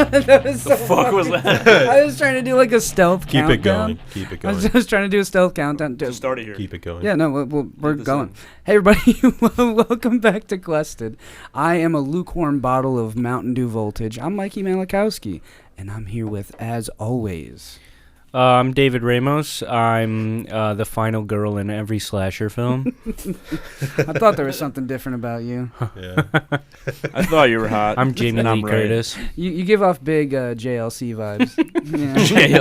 That was The fuck was that? I was trying to do like a stealth countdown. Keep it I was going. just trying to do a stealth countdown. Just start it here. Keep it going. Yeah, no, we're this going. in. Hey, everybody, welcome back to Quested. I am a lukewarm bottle of Mountain Dew Voltage. I'm Mikey Malakowski, and I'm here with, as always... I'm David Ramos. I'm the final girl in every slasher film. I thought there was something different about you. Yeah. I thought you were hot. I'm Jamie And Lee I'm right. Curtis. You give off big JLC vibes. Yeah.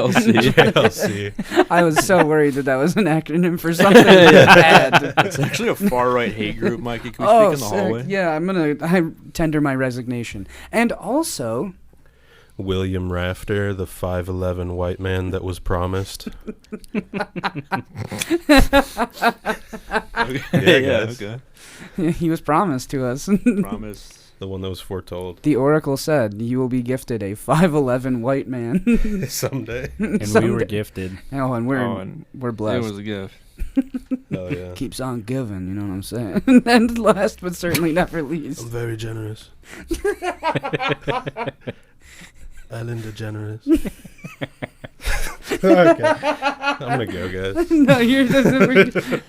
JLC. JLC. I was so worried that was an acronym for something bad. It's actually a far-right hate group, Mikey. Can we Oh, speak in the hallway? sick. Yeah, I tender my resignation. And also... William Rafter, the 5'11" white man that was promised. Okay. guys. Okay. He was promised to us. Promise. The one that was foretold. The oracle said, "You will be gifted a 5'11" white man." Someday. And we Someday. were gifted. Oh, and and we're it blessed. was a gift. Oh, yeah. Keeps on giving, you know what I'm saying? And last but certainly not least, I'm very generous. Ellen DeGeneres. Okay. I'm going to go, guys. no, you're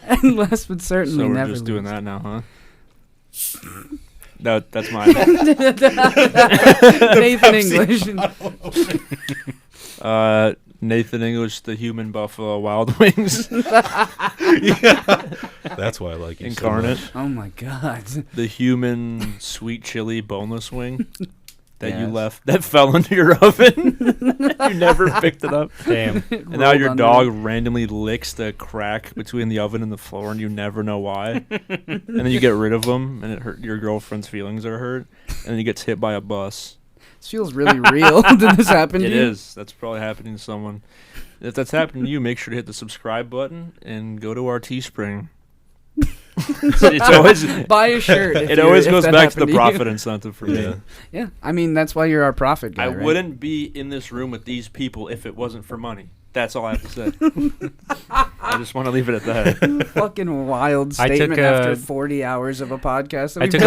and last but certainly So we're never just doing least. that now, huh? No, that's mine. Nathan English. Nathan English, the human Buffalo Wild Wings. That's why I like you Incarnate. so much. Oh my God. The human sweet chili boneless wing that you Yes. left, that fell into your oven. You never picked it up. Damn. It And now rolled your under. dog randomly licks the crack between the oven and the floor, and you never know why. And then you get rid of them, and it hurt. Your girlfriend's feelings are hurt, and then he gets hit by a bus. This feels really real. Did this happen to It you? is. That's probably happening to someone. If that's happening to you, make sure to hit the subscribe button and go to our Teespring. It's always Buy a shirt. if it you're- always if goes that back to the happened you. profit incentive for Yeah. me. Yeah, I mean, that's why you're our profit guy, I right? wouldn't be in this room with these people if it wasn't for money. That's all I have to say. I just want to leave it at that. Fucking wild I took statement a- after 40 hours of a podcast. that I we've took a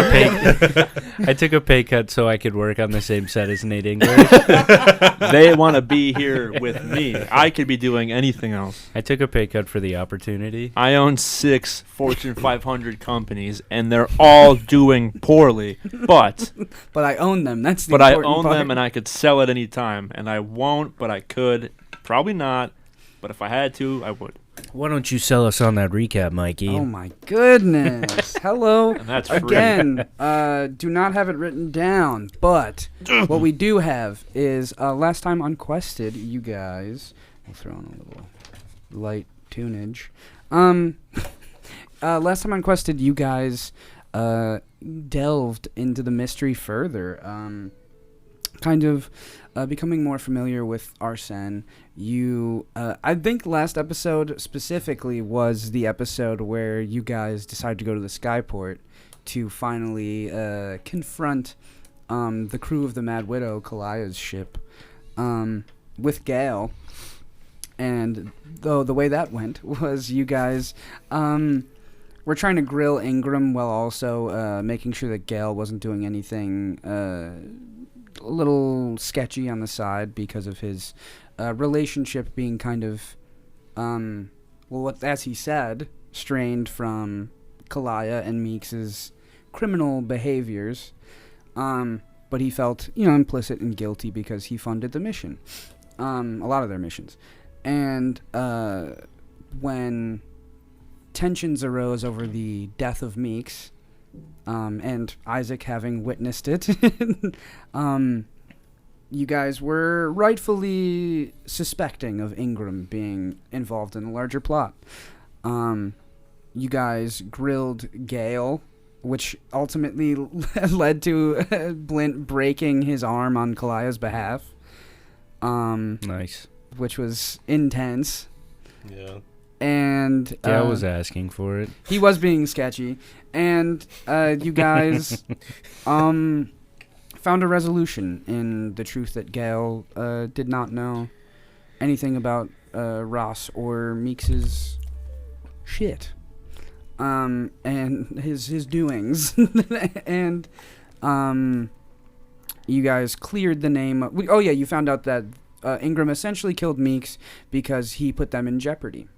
done. pay. I took a pay cut so I could work on the same set as Nate English. They want to be here with me. I could be doing anything else. I took a pay cut for the opportunity. I own 6 Fortune 500 companies, and they're all doing poorly. But But I own them. That's the but I important own part. them, and I could sell at any time. And I won't, but I could. Probably not. But if I had to, I would. Why don't you sell us on that recap, Mikey? Oh my goodness. Hello. And that's free. Again, do not have it written down, but what we do have is last time on Quested, you guys, we'll throw in a little light tunage. Last time on Quested, you guys delved into the mystery further, kind of becoming more familiar with Arsene. You, I think last episode specifically was the episode where you guys decided to go to the Skyport to finally confront the crew of the Mad Widow, Kalaya's ship, with Gale. And though the way that went was you guys were trying to grill Ingram while also making sure that Gale wasn't doing anything a little sketchy on the side because of his relationship being kind of, as he said, strained from Kalaya and Meeks's criminal behaviors. But he felt, implicit and guilty because he funded the mission, a lot of their missions. And when tensions arose over the death of Meeks, and Isaac having witnessed it, you guys were rightfully suspecting of Ingram being involved in the larger plot. You guys grilled Gale, which ultimately led to Blint breaking his arm on Kalaya's behalf. Nice. Which was intense. Yeah. And Gale was asking for it. he was being sketchy, and you guys found a resolution in the truth that Gale did not know anything about Ross or Meeks's shit, and his doings, and you guys cleared the name. You found out that Ingram essentially killed Meeks because he put them in jeopardy.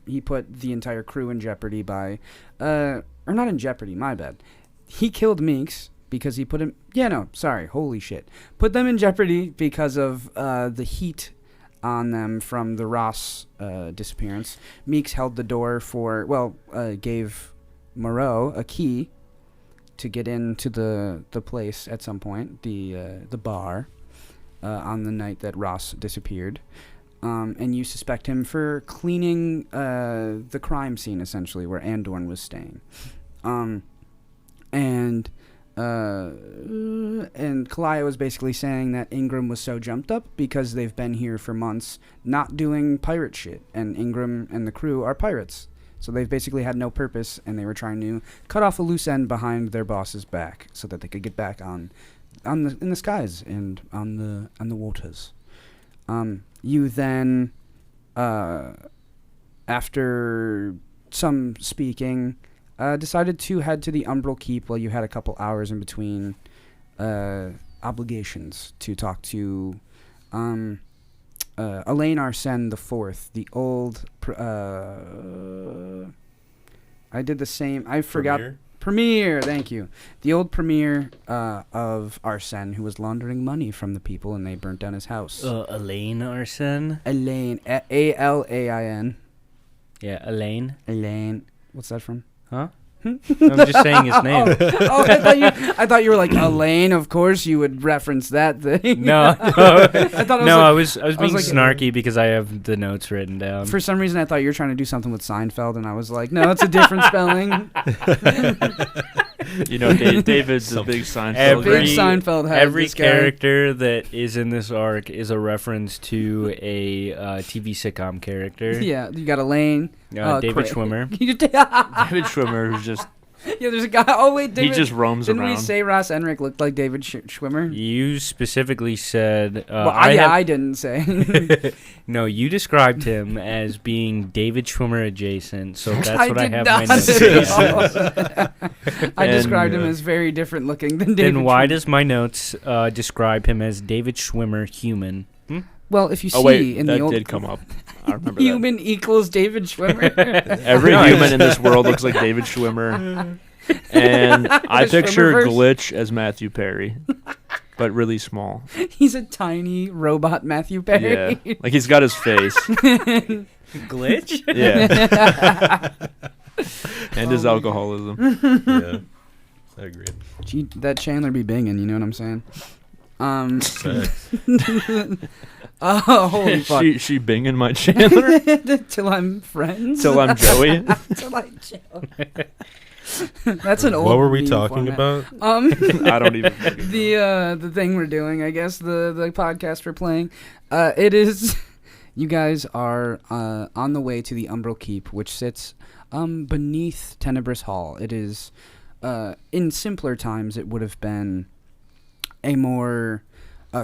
He put the entire crew in jeopardy by, or not in jeopardy, my bad. He killed Meeks because he put him, holy shit. Put them in jeopardy because of the heat on them from the Ross disappearance. Meeks held the door gave Moreau a key to get into the place at some point, the bar, on the night that Ross disappeared. And you suspect him for cleaning the crime scene, essentially, where Andorn was staying. And Kalaya was basically saying that Ingram was so jumped up because they've been here for months not doing pirate shit. And Ingram and the crew are pirates. So they've basically had no purpose, and they were trying to cut off a loose end behind their boss's back so that they could get back in the skies and on the waters. You then, after some speaking, decided to head to the Umbral Keep while you had a couple hours in between obligations to talk to Elaine Arsene the Fourth, the old. I did the same. I forgot. Premier, thank you. The old premier of Arsene, who was laundering money from the people, and they burnt down his house. Elaine Arsene? Elaine. Alain. Yeah, Elaine. Elaine. What's that from? Huh? I'm just saying his name. I thought you were like Elaine. Of course, you would reference that thing. No, I was being snarky because I have the notes written down. For some reason, I thought you were trying to do something with Seinfeld, and I was like, no, it's a different spelling. David's a big Seinfeld. Every character that is in this arc is a reference to a TV sitcom character. Yeah, you got Elaine. David Schwimmer. David Schwimmer, who's just... Yeah, there's a guy. Oh, wait, David. He just roams didn't around. Didn't we say Ross Enric looked like David Schwimmer? You specifically said... I didn't say. No, you described him as being David Schwimmer adjacent, so that's what I have my notes. I described him as very different looking than David Then why Schwimmer. does my notes describe him as David Schwimmer human? Well, if you see in the old... that did come up. I remember human equals David Schwimmer. Every human in this world looks like David Schwimmer. And I picture Glitch as Matthew Perry, but really small. He's a tiny robot Matthew Perry. Yeah, like he's got his face. Glitch? Yeah. And his alcoholism. Yeah, I agree. Gee, that Chandler be binging, you know what I'm saying? Oh, holy fuck. She binging my Chandler? Till I'm friends? Till I'm Joey? Till I'm Joey. That's an old What were we meme talking format. about? I don't even... The thing we're doing, I guess, the podcast we're playing. It is... You guys are on the way to the Umbral Keep, which sits beneath Tenebrous Hall. It is... in simpler times, it would have been a more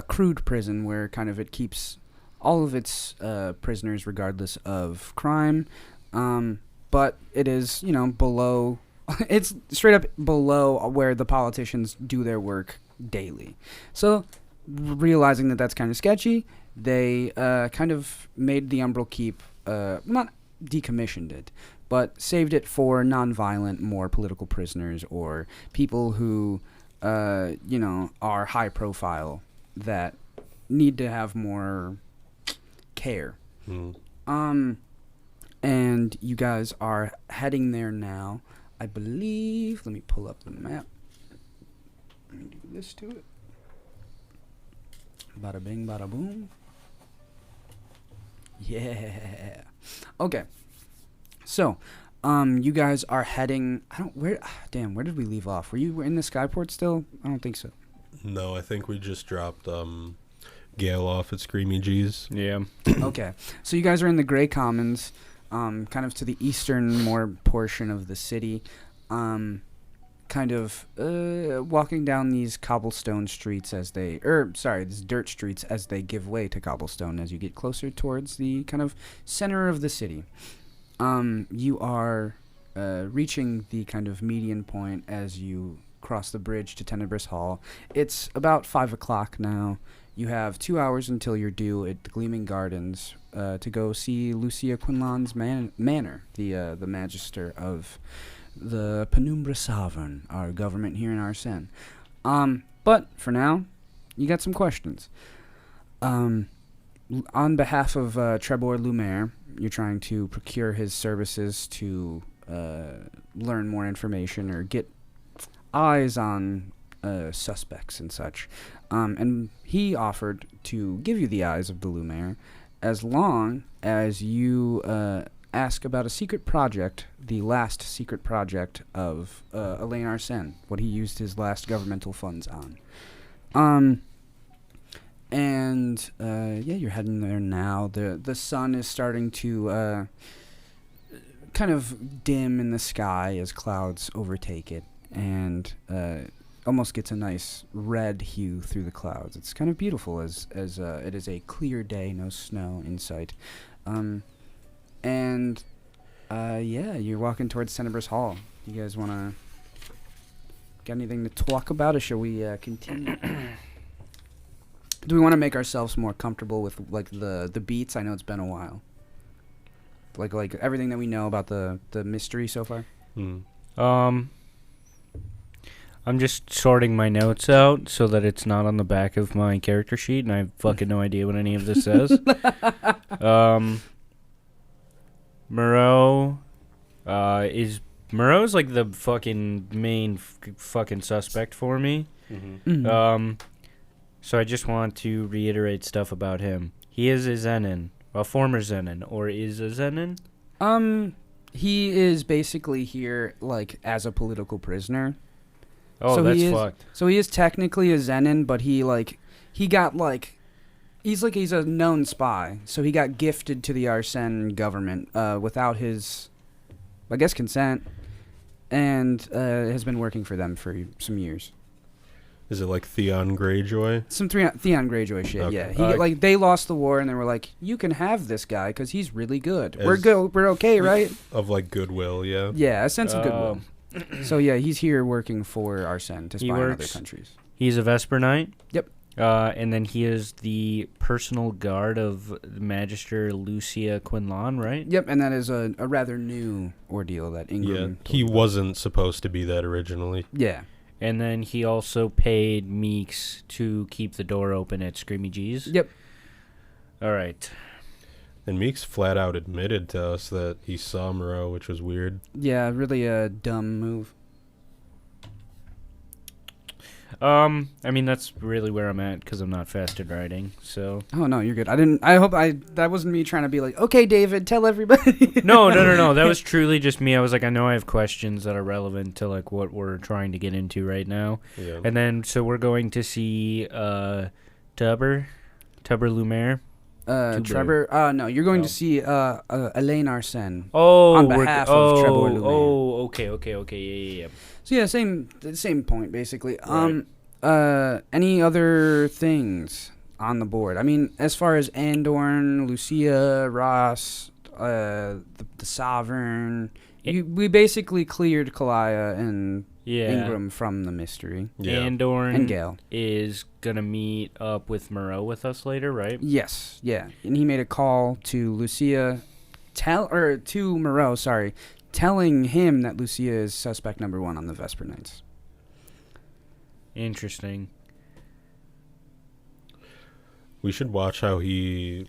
crude prison where kind of it keeps all of its prisoners regardless of crime. But it is, below... It's straight up below where the politicians do their work daily. So, realizing that that's kind of sketchy, they kind of made the Umbral Keep, not decommissioned it, but saved it for non-violent, more political prisoners or people who, are high profile that need to have more care. And you guys are heading there now. I believe, let me pull up the map. Let me do this to it. Bada bing, bada boom. Yeah. Okay. So, you guys are heading, where did we leave off? Were you in the Skyport still? I don't think so. No, I think we just dropped Gale off at Screamy G's. Yeah. Okay. So you guys are in the Grey Commons. Kind of to the eastern more portion of the city, kind of walking down these cobblestone streets these dirt streets as they give way to cobblestone as you get closer towards the kind of center of the city. You are reaching the kind of median point as you cross the bridge to Tenebrous Hall. It's about 5 o'clock now. You have 2 hours until you're due at the Gleaming Gardens to go see Lucia Quinlan's manor, the magister of the Penumbra Sovereign, our government here in Arsene. But for now, you got some questions. On behalf of Trebor Lumiere, you're trying to procure his services to learn more information or get eyes on suspects and such. And he offered to give you the eyes of the Lumiere as long as you ask about a secret project, the last secret project of Alain Arsene, what he used his last governmental funds on. Yeah, you're heading there now. The sun is starting to kind of dim in the sky as clouds overtake it, and almost gets a nice red hue through the clouds. It's kind of beautiful as it is a clear day, no snow in sight. Yeah, you're walking towards Tenebrous Hall. You guys want to got anything to talk about, or shall we continue? Do we want to make ourselves more comfortable with like the beats? I know it's been a while. Like everything that we know about the mystery so far. I'm just sorting my notes out so that it's not on the back of my character sheet, and I have fucking no idea what any of this says. Moreau's like the fucking main fucking suspect for me. Mm-hmm. So I just want to reiterate stuff about him. He is a Zenin, a former Zenin, or is a Zenin. He is basically here like as a political prisoner. Oh, so that's fucked. So he is technically a Zenin, but he's a known spy. So he got gifted to the Arsene government without his, I guess, consent, and has been working for them for some years. Is it like Theon Greyjoy? Some Theon Greyjoy shit, Okay. yeah. They lost the war, and they were like, you can have this guy because he's really good. We're good. We're okay, right? Of like goodwill, yeah. Yeah, a sense of goodwill. So yeah, he's here working for Arsene to spy on other countries. He's a Vesper Knight. Yep. And then he is the personal guard of Magister Lucia Quinlan, right? Yep, and that is a rather new ordeal that Ingram. Yeah, he wasn't supposed to be that originally. Yeah. And then he also paid Meeks to keep the door open at Screamy G's. Yep. All right. And Meeks flat out admitted to us that he saw Moreau, which was weird. Yeah, really a dumb move. I mean, that's really where I'm at because I'm not fast at writing, so. Oh, no, you're good. That wasn't me trying to be like, okay, David, tell everybody. No. That was truly just me. I was like, I know I have questions that are relevant to, like, what we're trying to get into right now. Yeah. And then, so we're going to see, Tubber Lumiere. Trevor, no, you're going to see, Alain Arsene. Oh, on behalf of Trebor Lumiere. Oh, okay, yeah. So yeah, same point basically. Right. Any other things on the board? I mean, as far as Andorn, Lucia, Ross, the Sovereign, we basically cleared Kalaya and Ingram from the mystery. Yeah. Andorn and Gale is gonna meet up with Moreau with us later, right? Yes, yeah, and he made a call to Lucia, to Moreau, telling him that Lucia is suspect number 1 on the Vesper Knights. Interesting. We should watch how he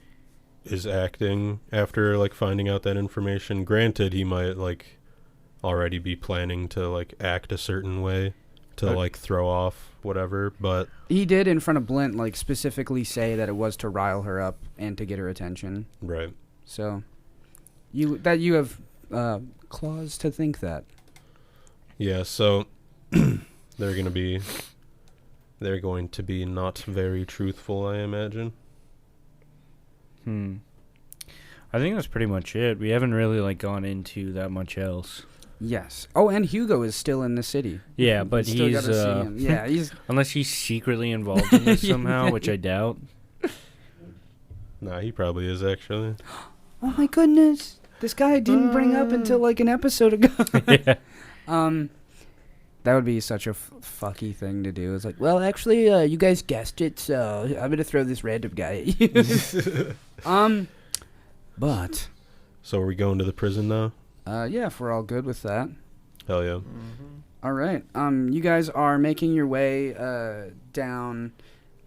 is acting after like finding out that information. Granted, he might like already be planning to like act a certain way to like throw off whatever, but he did in front of Blint like specifically say that it was to rile her up and to get her attention. Right. So you have clause to think that. Yeah, so they're going to be not very truthful, I imagine. I think that's pretty much it. We haven't really like gone into that much else. Yes. Oh, and Hugo is still in the city. Yeah, but still he's gotta see him. Yeah, he's unless he's secretly involved in this somehow, which I doubt. Nah, he probably is actually. Oh my goodness. This guy I didn't bring up until like an episode ago. Yeah. That would be such a fucky thing to do. It's like, well, actually, you guys guessed it, so I'm gonna throw this random guy at you. But So are we going to the prison now? yeah, if we're all good with that. Hell yeah. All right. You guys are making your way down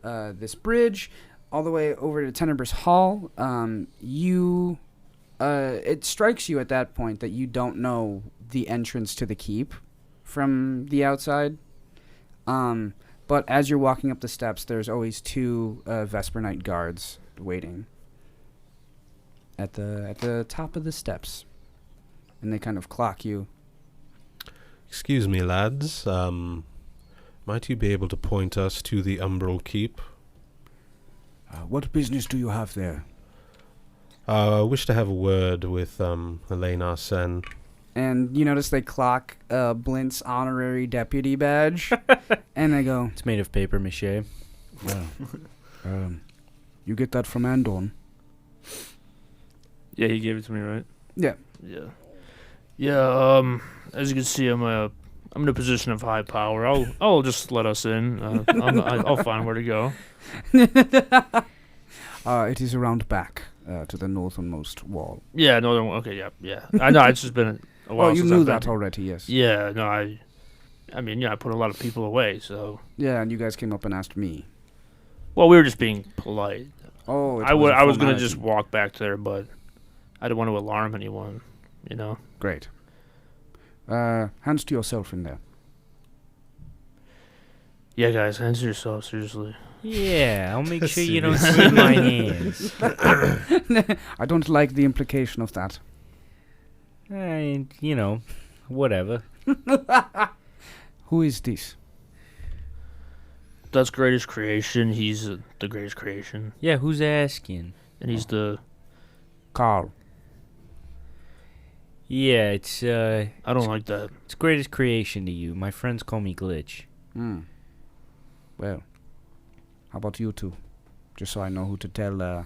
this bridge all the way over to Tenebrous Hall. It strikes you at that point that you don't know the entrance to the keep from the outside. But as you're walking up the steps, there's always two Vesper Knight guards waiting at the top of the steps, and they kind of clock you. Excuse me, lads. Might you be able to point us to the Umbral Keep? What business do you have there? I wish to have a word with Elaine Arsene. And you notice they clock Blint's honorary deputy badge, and they go, It's made of paper mache. well, you get that from Andorn? Yeah, he gave it to me, right? Yeah. Yeah. Yeah. As you can see, I'm in a position of high power. I'll just let us in. I'll find where to go. It is around back to the northernmost wall. Yeah. No. Okay. Yeah. I know. It's just been a while. Oh, you since knew I've that been- already, yes. Yeah. No. I mean, yeah. I put a lot of people away. So. Yeah, and you guys came up and asked me. Well, we were just being polite. Oh, I was gonna just walk back there, but I didn't want to alarm anyone. You know. Great. Hands to yourself in there. Yeah, guys. Answer yourself seriously. Yeah, I'll make sure you don't see my hands. I don't like the implication of that. Whatever. Who is this? That's greatest creation. He's the greatest creation, Yeah, who's asking? and he's the. Carl. Yeah, it's I don't like that. it's greatest creation to you. My friends call me Glitch. Well, how about you two? Just so I know who to tell,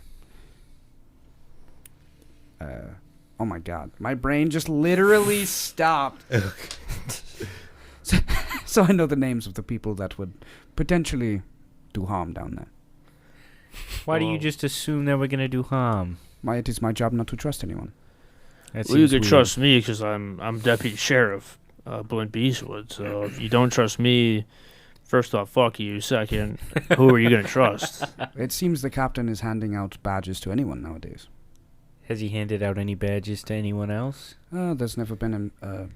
oh my god. My brain just literally stopped. So I know the names of the people that would potentially do harm down there. Why do you Well- just assume that we're gonna do harm? It is my job not to trust anyone. That Well, you seems can weird. trust me because I'm deputy sheriff, Blint Beastwood. So if you don't trust me, first off, fuck you. Second, who are you gonna trust? It seems the captain is handing out badges to anyone nowadays. Has he handed out any badges to anyone else? There's never been a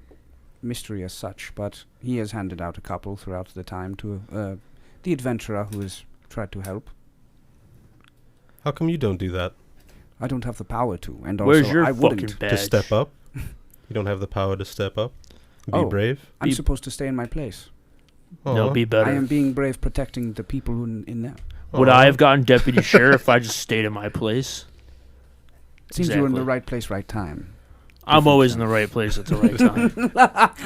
mystery as such, but he has handed out a couple throughout the time to the adventurer who has tried to help. How come you don't do that? I don't have the power to, and also Where's your I fucking wouldn't. badge? To step up? You don't have the power to step up? Be Oh. brave? I'm Be- supposed to stay in my place. No, Aw. be better. I am being brave, protecting the people who in there. Would Aw. I have gotten deputy sheriff if I just stayed in my place? Seems you were in the Exactly. right place, right time. I'm always in the right place at the right time.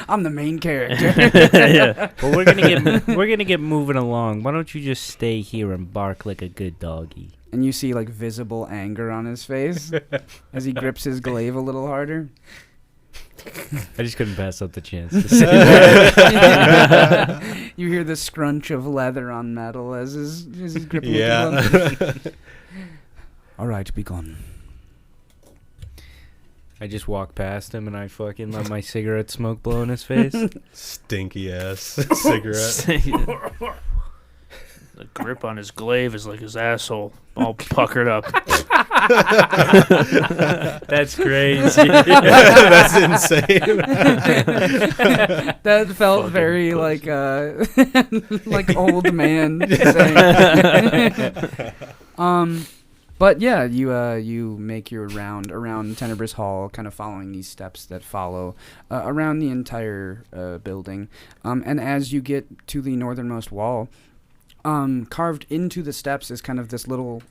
I'm the main character. Yeah. Well, we're gonna get moving along. Why don't you just stay here and bark like a good doggy? And you see like visible anger on his face as he grips his glaive a little harder. I just couldn't pass up the chance to say that. You hear the scrunch of leather on metal as his grip. Yeah. All right, be gone. I just walk past him and I fucking let my cigarette smoke blow in his face. Stinky ass cigarette. The grip on his glaive is like his asshole, all puckered up. That's crazy. That's insane. That felt Fucking very pussy. like like old man saying. But yeah, you make your round around Tenebrous Hall, kind of following these steps that follow around the entire building. And as you get to the northernmost wall, carved into the steps is kind of this little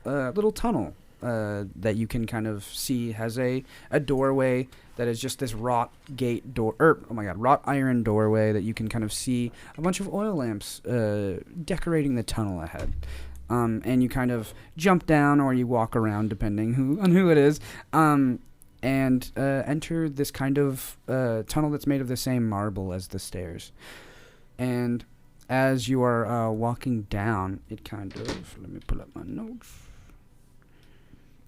tunnel that you can kind of see has a doorway that is just this wrought iron doorway that you can kind of see a bunch of oil lamps decorating the tunnel ahead. And you kind of jump down or you walk around depending on who it is, and enter this kind of tunnel that's made of the same marble as the stairs. And as you are walking down, it kind of... Let me pull up my notes.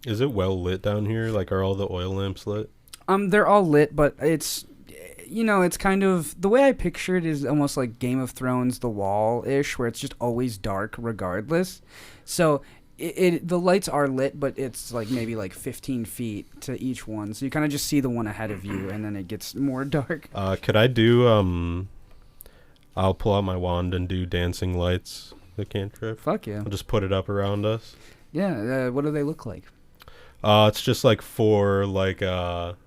Is it well lit down here? Like, are all the oil lamps lit? They're all lit, but it's... it's kind of... The way I picture it is almost like Game of Thrones, The Wall-ish, where it's just always dark regardless. So... the lights are lit, but it's like maybe like 15 feet to each one. So you kind of just see the one ahead of you, and then it gets more dark. Could I do, I'll pull out my wand and do dancing lights, the cantrip. Fuck yeah. I'll just put it up around us. Yeah, what do they look like? It's just like four, like, of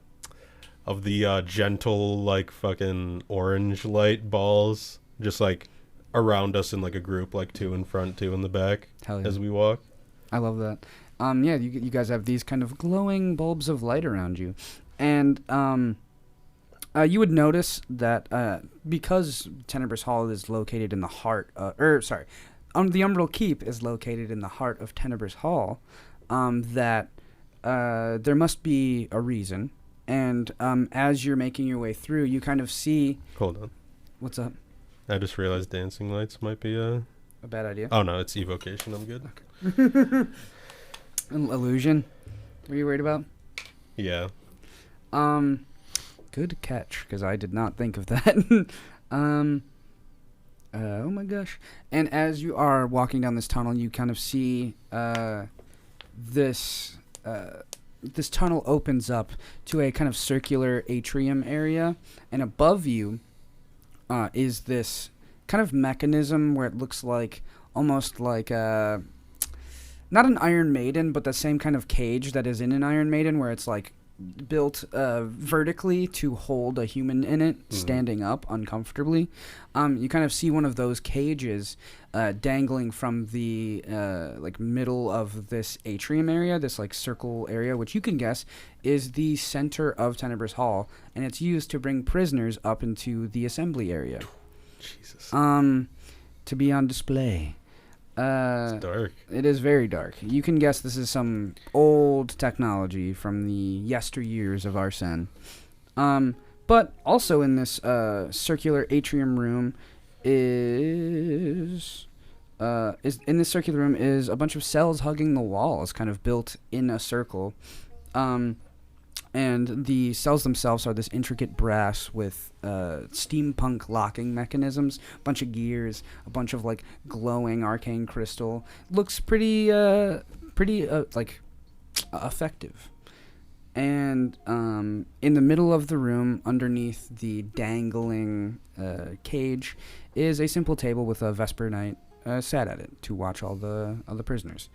the, gentle, like, fucking orange light balls. Just, like, around us in, like, a group, like, 2 in front, 2 in the back. Hell yeah. As we walk. I love that. Yeah, you guys have these kind of glowing bulbs of light around you. And you would notice that because Tenebrous Hall is located in the heart... the Umbral Keep is located in the heart of Tenebrous Hall, that there must be a reason. And as you're making your way through, you kind of see... Hold on. What's up? I just realized dancing lights might be a bad idea. Oh, no, it's evocation. I'm good. Okay. Illusion? What are you worried about? Yeah. Good catch, because I did not think of that. Oh my gosh. And as you are walking down this tunnel, you kind of see this tunnel opens up to a kind of circular atrium area, and above you is this kind of mechanism where it looks like almost like not an Iron Maiden, but the same kind of cage that is in an Iron Maiden, where it's like built vertically to hold a human in it, standing up uncomfortably. You kind of see one of those cages dangling from the like middle of this atrium area, this like circle area, which you can guess is the center of Tenebrous Hall, and it's used to bring prisoners up into the assembly area. Jesus. To be on display. It's dark. It is very dark. You can guess this is some old technology from the yesteryears of Arsene. But also in this circular atrium room is a bunch of cells hugging the walls, kind of built in a circle. And the cells themselves are this intricate brass with steampunk locking mechanisms, a bunch of gears, a bunch of like glowing arcane crystal. Looks pretty effective. And in the middle of the room, underneath the dangling cage, is a simple table with a Vesper Knight sat at it to watch all the prisoners.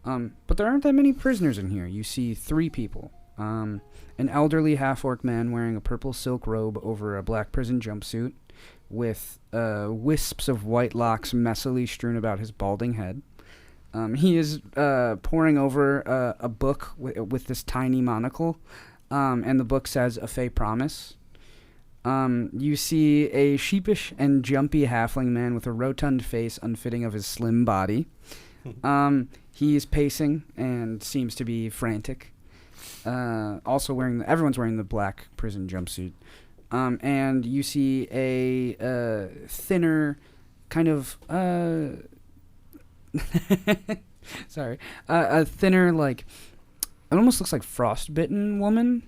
But there aren't that many prisoners in here. You see 3 people. An elderly half-orc man wearing a purple silk robe over a black prison jumpsuit with wisps of white locks messily strewn about his balding head. He is poring over a book with this tiny monocle, and the book says, "A Fey Promise." You see a sheepish and jumpy halfling man with a rotund face unfitting of his slim body. He is pacing and seems to be frantic. Also everyone's wearing the black prison jumpsuit. And you see a thinner kind of sorry, a thinner, like, it almost looks like frostbitten woman.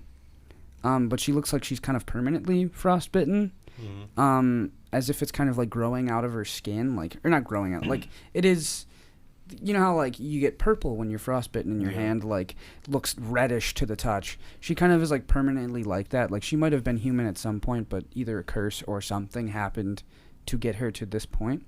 But she looks like she's kind of permanently frostbitten. As if it's kind of like growing out of her skin, or not growing out, like it is. You know how, like, you get purple when you're frostbitten and your hand, like, looks reddish to the touch? She kind of is, like, permanently like that. Like, she might have been human at some point, but either a curse or something happened to get her to this point.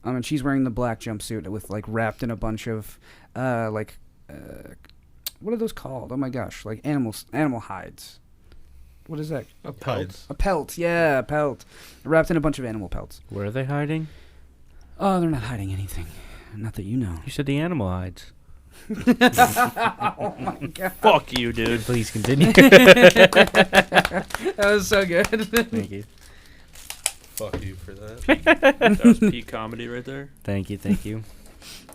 And she's wearing the black jumpsuit with, like, wrapped in a bunch of, what are those called? Oh, my gosh. Like, animal hides. What is that? A pelt. A pelt, yeah, a pelt. Wrapped in a bunch of animal pelts. Where are they hiding? Oh, they're not hiding anything. Not that you know. You said the animal hides. Oh my god. Fuck you, dude. Please continue. That was so good. Thank you. Fuck you for that. That was peak comedy right there. Thank you.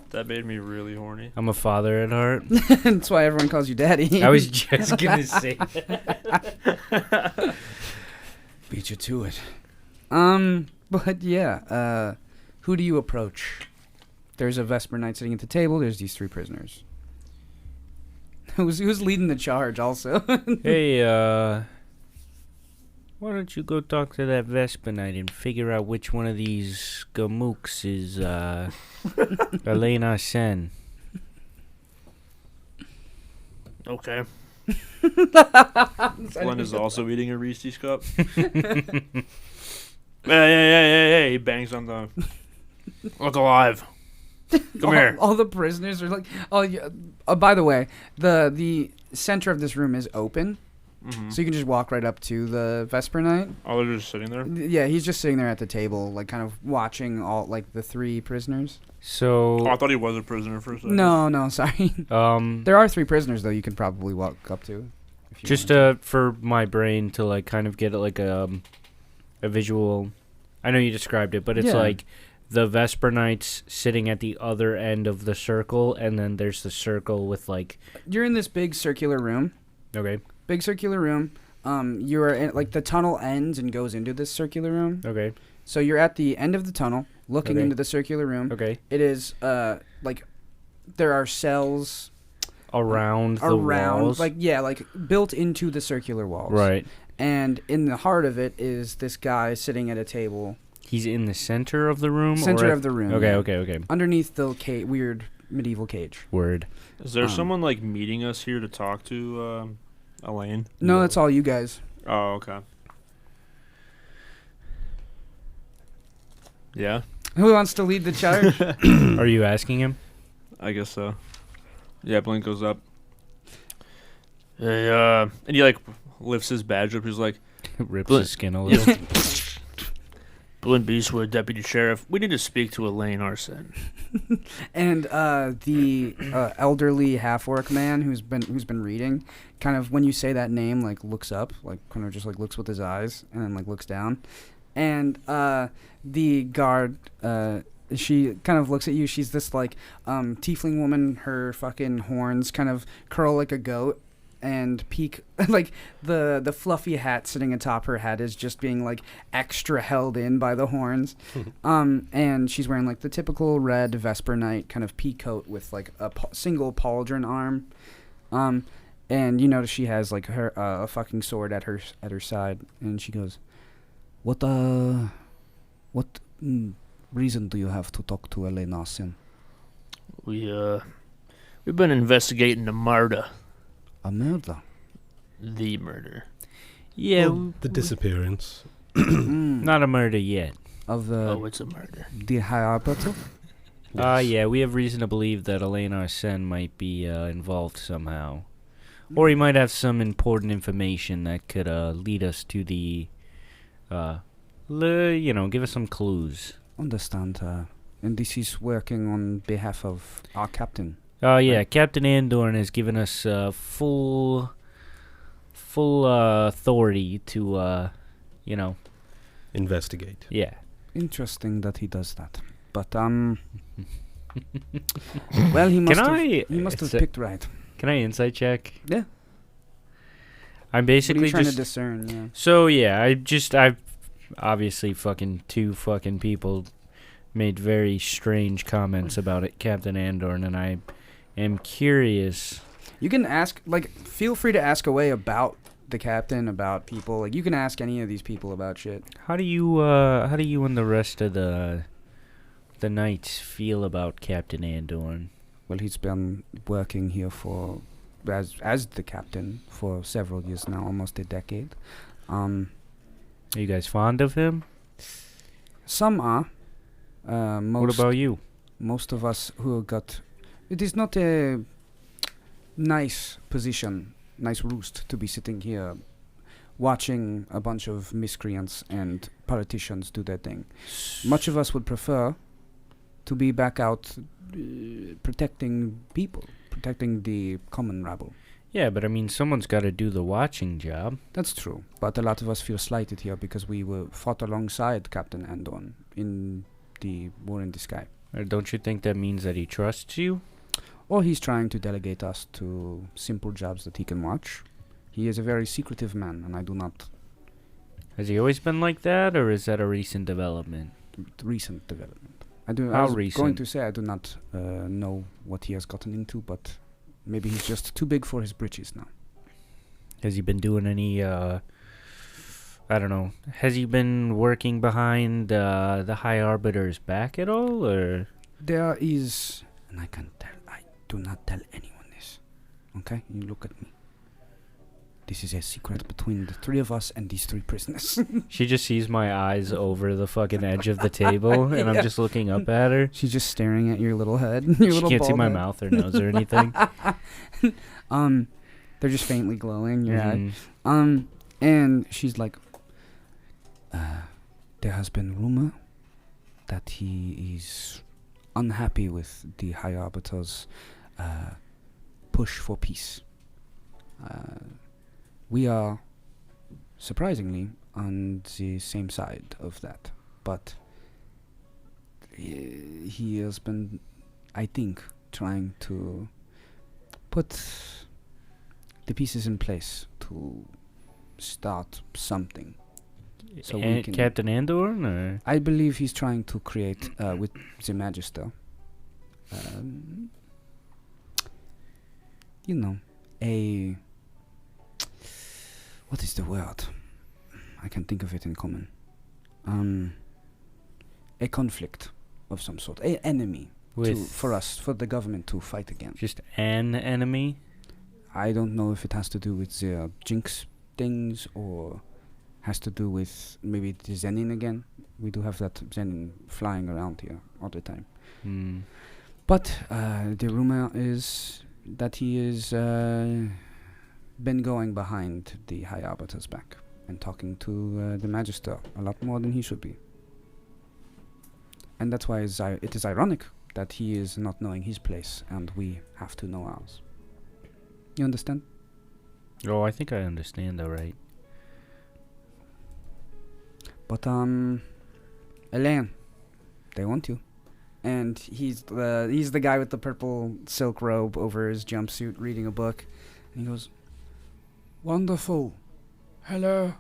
That made me really horny. I'm a father at heart. That's why everyone calls you daddy. I was just going to say that. Beat you to it. But yeah, who do you approach? There's a Vesper Knight sitting at the table. There's these 3 prisoners. Who's leading the charge? Also. Hey, why don't you go talk to that Vespa Knight and figure out which one of these gamooks is, Elaine Arsene. Okay. Glenn is also eating a Reese's cup. Hey, he bangs on the... Look alive. Come here. All the prisoners are like, oh yeah. By the way, the center of this room is open, so you can just walk right up to the Vesper Knight. Oh, they're just sitting there? Yeah, he's just sitting there at the table, like kind of watching all like the 3 prisoners. So. Oh, I thought he was a prisoner for a second. No, sorry. There are 3 prisoners though you can probably walk up to. If you Just wanted for my brain to like kind of get like a visual. I know you described it, but it's Yeah. like the Vesper Knights sitting at the other end of the circle, and then there's the circle with like. to. You're in this big circular room. Okay. Big circular room. You're in, like the tunnel ends and goes into this circular room. Okay. So you're at the end of the tunnel, looking Okay. into the circular room. Okay. It is like there are cells Around the walls. like built into the circular walls. Right. And in the heart of it is this guy sitting at a table. He's in the center of the room. Center of the room. Okay. yeah. Okay. Underneath the weird medieval cage. Word. Is there Um, someone, like, meeting us here to talk to Elaine? No, that's all you guys. Oh, okay. Yeah, Who wants to lead the charge? Are you asking him? I guess so. Yeah, Blink goes up. Hey, and he, like, lifts his badge up. He's like, Rips Bl- his skin a little. Blint Beastwood, Deputy Sheriff. We need to speak to Elaine Arsene. And the elderly half-orc man who's been reading, kind of when you say that name, like looks up, like kind of just like looks with his eyes, and then like looks down, and the guard, she kind of looks at you. She's this like tiefling woman. Her fucking horns kind of curl like a goat, and peak like the fluffy hat sitting atop her head is just being like extra held in by the horns. And she's wearing like the typical red Vesper Knight kind of pea coat with like a single pauldron arm. And you notice she has like her a fucking sword at her side, and she goes, "What reason do you have to talk to Elaine Arsene?" We've been investigating a murder. A murder. The murder. Yeah. The disappearance. Not a murder yet. Of the It's a murder. the High Arbiter. Yeah, we have reason to believe that Elaine Arsene might be involved somehow. Or he might have some important information that could lead us to the, give us some clues. Understand. And this is working on behalf of our captain. Yeah, Captain Andorn has given us full authority to, Investigate. yeah. Interesting that he does that. But well, he must have picked right. Can I insight check? Yeah. I'm What are basically you trying just to discern? Yeah. So yeah, I've obviously fucking 2 fucking people made very strange comments about it, Captain Andorn, and I am curious. You can ask, like, feel free to ask away about the captain, about people. Like, you can ask any of these people about shit. How do you and the rest of the knights feel about Captain Andorn? Well, he's been working here for as the captain for several years now, almost a decade. Are you guys fond of him? Some are. What about you? Most of us who got... It is not a nice position, nice roost to be sitting here watching a bunch of miscreants and politicians do their thing. Much of us would prefer to be back out protecting people, protecting the common rabble. Yeah, but I mean, someone's got to do the watching job. That's true, but a lot of us feel slighted here because we were fought alongside Captain Andorn in the War in the Sky. Don't you think that means that he trusts you? Or he's trying to delegate us to simple jobs that he can watch. He is a very secretive man, and I do not Has he always been like that, or is that a recent development? Recent development. I do. How I was recent? going to say I do not know what he has gotten into, but maybe he's just too big for his britches now. Has he been doing any, I don't know, has he been working behind the High Arbiter's back at all, or? There is, and I can't tell. I do not tell anyone this. Okay, you look at me. This is a secret between the three of us and these three prisoners. She just sees my eyes over the fucking edge of the table, and I'm just looking up at her. She's just staring at your little head. Your She little can't see bald my head. mouth or nose or anything. They're just faintly glowing. Your head. Mhm. And she's like, there has been rumor that he is unhappy with the High Arbiter's push for peace. We are, surprisingly, on the same side of that. But he has been, I think, trying to put the pieces in place to start something. So we can. Captain Andor, or? I believe he's trying to create with the Magister. A. What is the word? I can think of it in common. A conflict of some sort, a enemy for us, for the government to fight against. Just an enemy? I don't know if it has to do with the jinx things or has to do with maybe the Zenin again. We do have that Zenin flying around here all the time. Hmm. But the rumor is that he is been going behind the High Arbiter's back and talking to the Magister a lot more than he should be. And that's why it is ironic that he is not knowing his place and we have to know ours. You understand? Oh, I think I understand, all right. But Elaine, they want you. And he's the guy with the purple silk robe over his jumpsuit reading a book. And he goes, "Wonderful. Hello.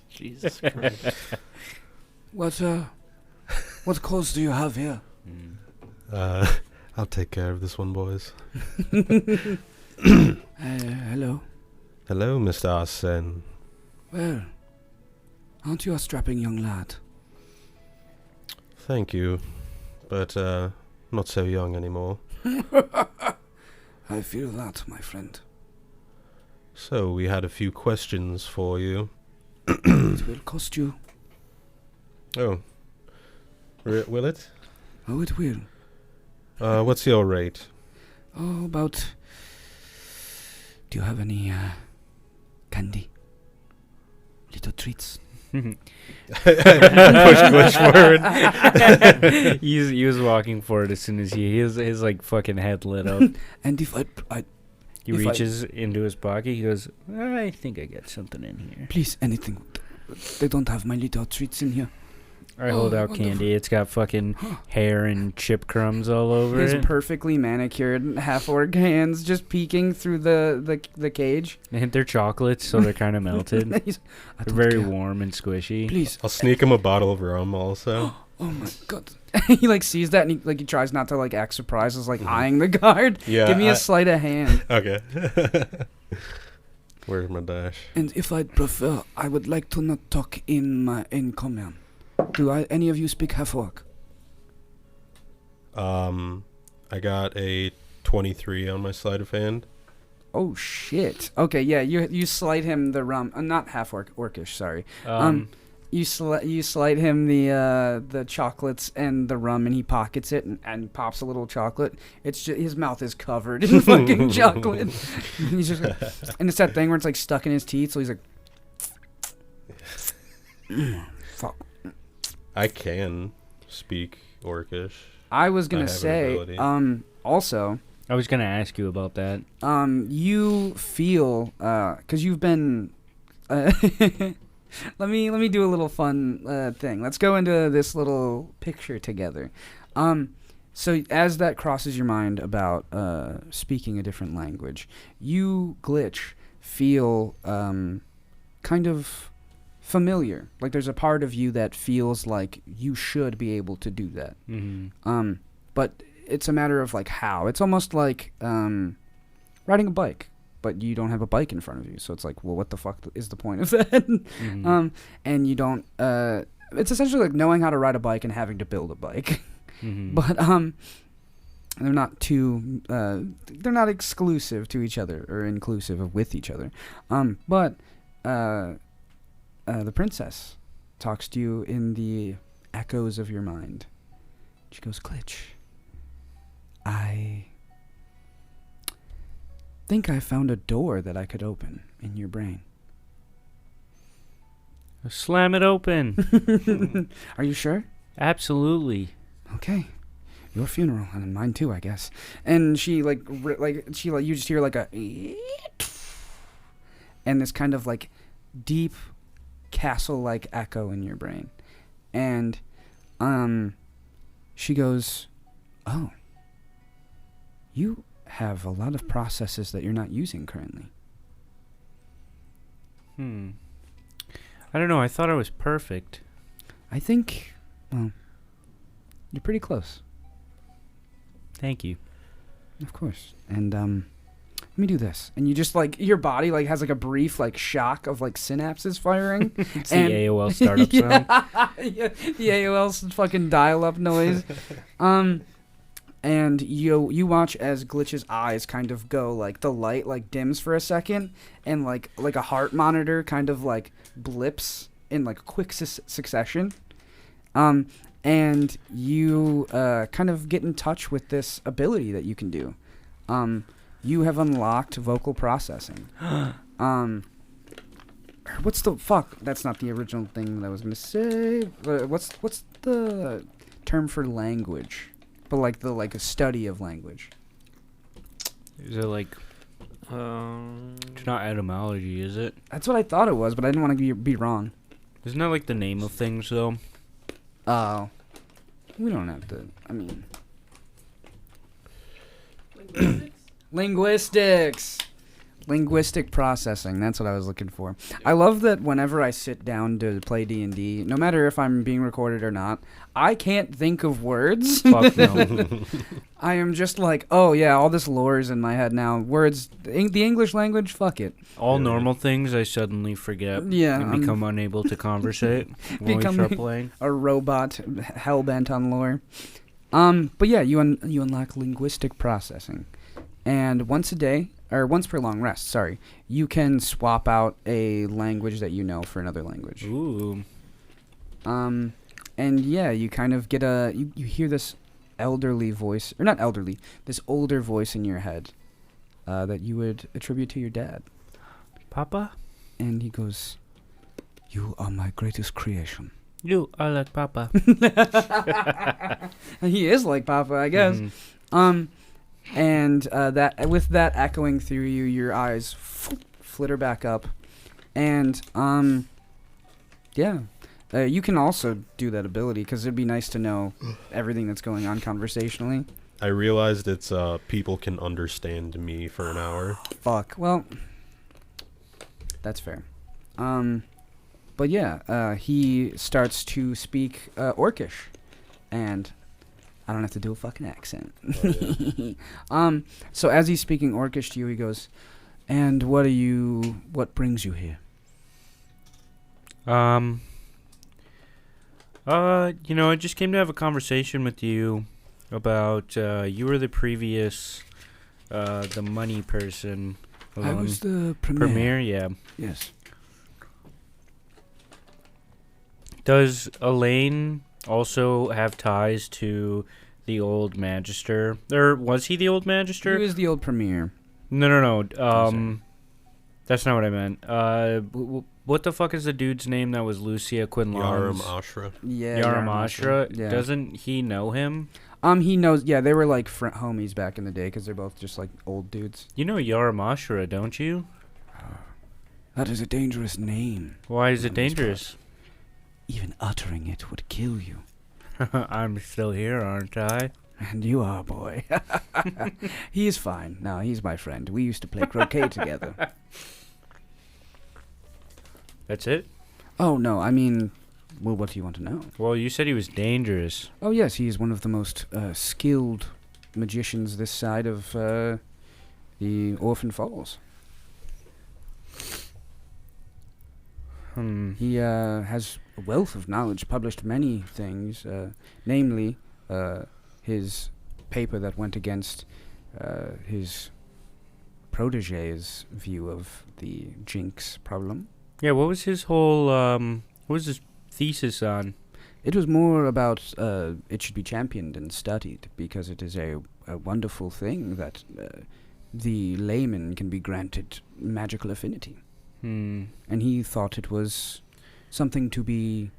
Jesus Christ. What clothes do you have here?" I'll take care of this one, boys. Hello. Hello, Mr. Arsene. Well, aren't you a strapping young lad? Thank you, but not so young anymore. I feel that, my friend. So we had a few questions for you. It will cost you. Oh, will it? Oh, it will. What's your rate? Oh, about... Do you have any candy? Little treats? Push forward. He was walking forward as soon as his like fucking head lit up. And if He If I- reaches into his pocket. He goes, I think I got something in here. please, anything. They don't have my little treats in here. I hold out wonderful. candy. It's got fucking hair and chip crumbs all over His it. perfectly manicured half-orc hands just peeking through the cage. And they're chocolates, so they're kind of melted. He's, "I They're don't very care. warm and squishy. Please. I'll sneak him a bottle of rum also. Oh my god. He like sees that and he tries not to like act surprised, is like eyeing the guard. Yeah. Give me a sleight of hand. Okay. Where's my dash? And if I'd prefer, I would like to not talk in common. Do any of you speak half-orc? I got a 23 on my sleight of hand. Oh shit. Okay, yeah, you slight him the rum. Not half-orc, orcish, sorry. You slide him the chocolates and the rum, and he pockets it and pops a little chocolate. It's just, his mouth is covered in fucking chocolate. He's just like, and it's that thing where it's like stuck in his teeth, so he's like, fuck. I can speak Orcish. I was I gonna have an say, ability. also, I was going to ask you about that. you feel, cause you've been, Let me do a little fun thing. Let's go into this little picture together. So as that crosses your mind about speaking a different language, you, Glitch, feel kind of familiar. Like there's a part of you that feels like you should be able to do that. Mm-hmm. But it's a matter of like how. It's almost like riding a bike, but you don't have a bike in front of you. So it's like, well, what the fuck is the point of that? Mm-hmm. And you don't. It's essentially like knowing how to ride a bike and having to build a bike. Mm-hmm. But they're not too. They're not exclusive to each other or inclusive of with each other. But the princess talks to you in the echoes of your mind. She goes, Glitch, I think I found a door that I could open in your brain. Slam it open. Are you sure? Absolutely. Okay. Your funeral and mine too, I guess. And she you just hear like a and this kind of like deep castle-like echo in your brain. And she goes, "Oh. You have a lot of processes that you're not using currently." I don't know. I thought I was perfect. I think, well, you're pretty close. Thank you. Of course. And let me do this. And you just like your body like has like a brief like shock of like synapses firing. It's and the AOL startup sound. Yeah, the AOL's fucking dial-up noise. And you watch as Glitch's eyes kind of go like the light like dims for a second, and like a heart monitor kind of like blips in like quick succession. And you kind of get in touch with this ability that you can do. You have unlocked vocal processing. What's the fuck? That's not the original thing that I was gonna say. What's the term for language? But like a study of language. Is it like? It's not etymology, is it? That's what I thought it was, but I didn't want to be wrong. Isn't that like the name of things though? Oh, we don't have to. I mean, linguistic processing. That's what I was looking for. I love that whenever I sit down to play D&D, no matter if I'm being recorded or not, I can't think of words. Fuck no. I am just like, oh yeah, all this lore is in my head now. Words, the English language, fuck it. All normal things I suddenly forget. Yeah, And become unable to conversate when we start playing. A robot hell-bent on lore. But yeah, you unlock linguistic processing. And once a day, or once per long rest, sorry, you can swap out a language that you know for another language. Ooh. And yeah, you kind of get you hear this elderly voice, or not elderly, this older voice in your head that you would attribute to your dad. Papa? And he goes, "You are my greatest creation." You are like Papa. He is like Papa, I guess. Mhm. And that with that echoing through you, your eyes flitter back up, and yeah, you can also do that ability because it'd be nice to know everything that's going on conversationally. I realized it's people can understand me for an hour. Fuck. Well, that's fair. But yeah, he starts to speak Orcish, and I don't have to do a fucking accent. Oh, yeah. So as he's speaking Orcish to you, he goes, "And what brings you here?" I just came to have a conversation with you about you were the previous the money person. I was the premier. Yeah. Yes. Does Elaine also have ties to the old Magister? Or was he the old Magister? He was the old premier. No. That's not what I meant. What the fuck is the dude's name that was Lucia Quinlan's? Yaram Ashra. Yeah. Yaram Ashra. Yeah. Doesn't he know him? He knows. Yeah, they were like homies back in the day because they're both just like old dudes. You know Yaram Ashra, don't you? That is a dangerous name. Why is it On this dangerous? Even uttering it would kill you. I'm still here, aren't I? And you are, boy. He's fine. No, he's my friend. We used to play croquet together. That's it? Oh, no, I mean, well, what do you want to know? Well, you said he was dangerous. Oh, yes, he is one of the most skilled magicians this side of the Orphan Falls. He has a wealth of knowledge, published many things, namely his paper that went against his protege's view of the jinx problem. Yeah, what was his whole, what was his thesis on? It was more about it should be championed and studied because it is a wonderful thing that the layman can be granted magical affinity. And he thought it was something to be,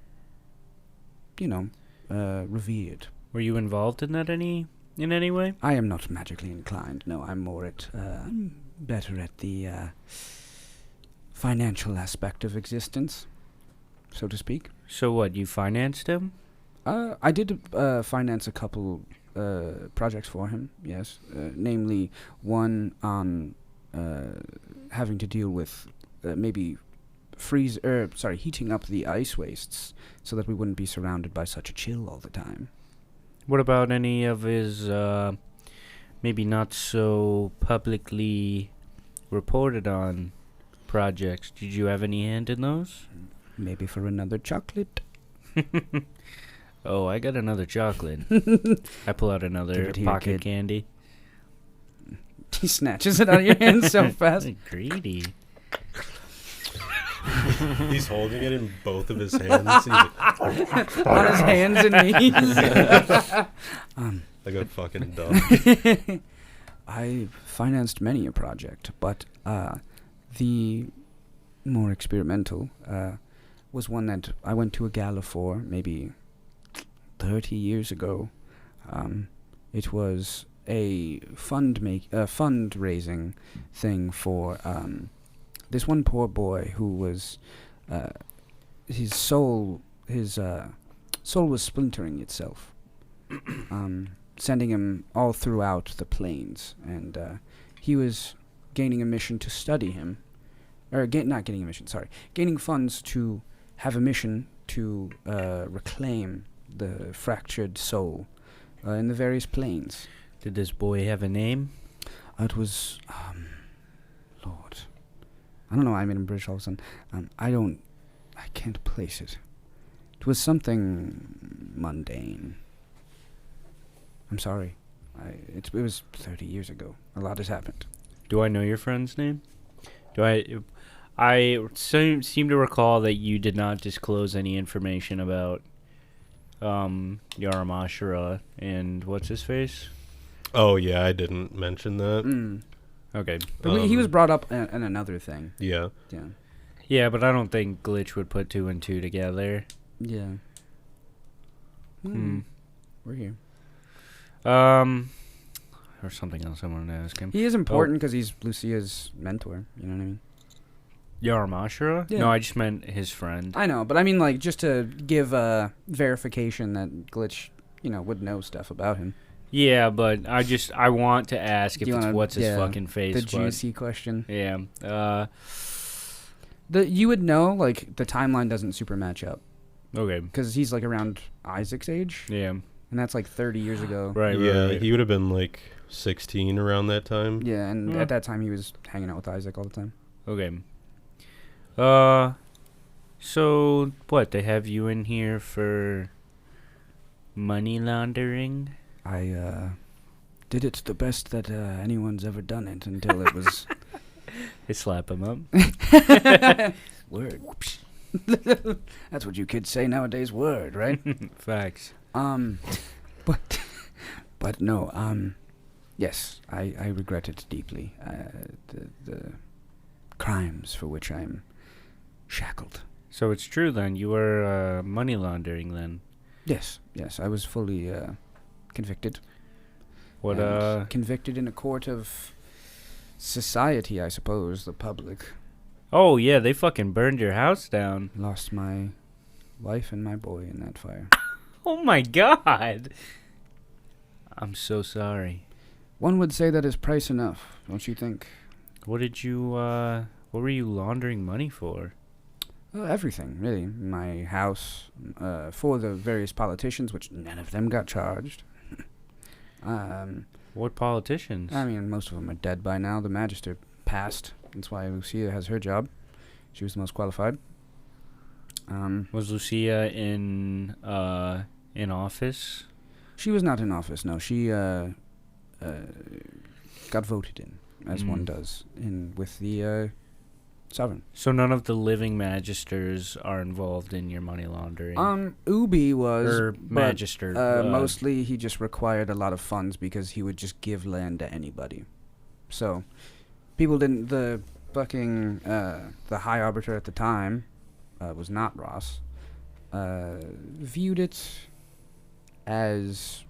revered. Were you involved in that in any way? I am not magically inclined. No, I'm I'm better at the financial aspect of existence, so to speak. So what, you financed him? I did finance a couple projects for him, yes. Namely, one on having to deal with maybe heating up the ice wastes so that we wouldn't be surrounded by such a chill all the time. What about any of his, maybe not so publicly reported on projects? Did you have any hand in those? Maybe for another chocolate. Oh, I got another chocolate. I pull out another Give it here, pocket kid. candy. He snatches it out of your hand so fast. Greedy. He's holding it in both of his hands. He's like, On his hands and knees. like a fucking dog. I financed many a project, but the more experimental was one that I went to a gala for maybe 30 years ago. It was a fundraising thing for this one poor boy who was his soul was splintering itself, sending him all throughout the plains, and he was gaining a mission to study him, or gaining funds to have a mission to reclaim the fractured soul in the various planes. Did this boy have a name? It was, Lord, I don't know. I made him British all of a sudden. I can't place it. It was something mundane. I'm sorry. It was 30 years ago. A lot has happened. Do I know your friend's name? I seem to recall that you did not disclose any information about Yaramashira and what's his face? Oh, yeah, I didn't mention that. Okay. But he was brought up in another thing. Yeah. Yeah. Yeah, but I don't think Glitch would put two and two together. Yeah. We're here. Or something else I wanted to ask him. He is important because he's Lucia's mentor. You know what I mean? Yaramashira? Yeah. No, I just meant his friend. I know, but I mean, like, just to give verification that Glitch, would know stuff about him. Yeah, but I want to ask if it's what's his fucking face. The juicy question. Yeah. You would know, like, the timeline doesn't super match up. Okay. Because he's, like, around Isaac's age. Yeah. And that's, like, 30 years ago. Right, Yeah, right. he would have been like 16 around that time. Yeah, and at that time he was hanging out with Isaac all the time. Okay. So, what, they have you in here for money laundering? I, did it the best that anyone's ever done it until it was... They slap him up. Word. That's what you kids say nowadays, word, right? Facts. But no, yes, I regret it deeply. The crimes for which I'm shackled. So it's true then, you were money laundering then. Yes, I was fully convicted. What And convicted in a court of society, I suppose, the public. Oh yeah, they fucking burned your house down. Lost my wife and my boy in that fire. Oh my god. I'm so sorry. One would say that is price enough, don't you think? What were you laundering money for? Everything, really. My house, for the various politicians, which none of them got charged. What politicians? I mean, most of them are dead by now. The magister passed. That's why Lucia has her job. She was the most qualified. Was Lucia in office? She was not in office, no. She got voted in, as one does, with the sovereign. So none of the living magisters are involved in your money laundering? Ubi was, Or magister. mostly he just required a lot of funds because he would just give land to anybody. So, people didn't, the High Arbiter at the time, was not Ross, viewed it as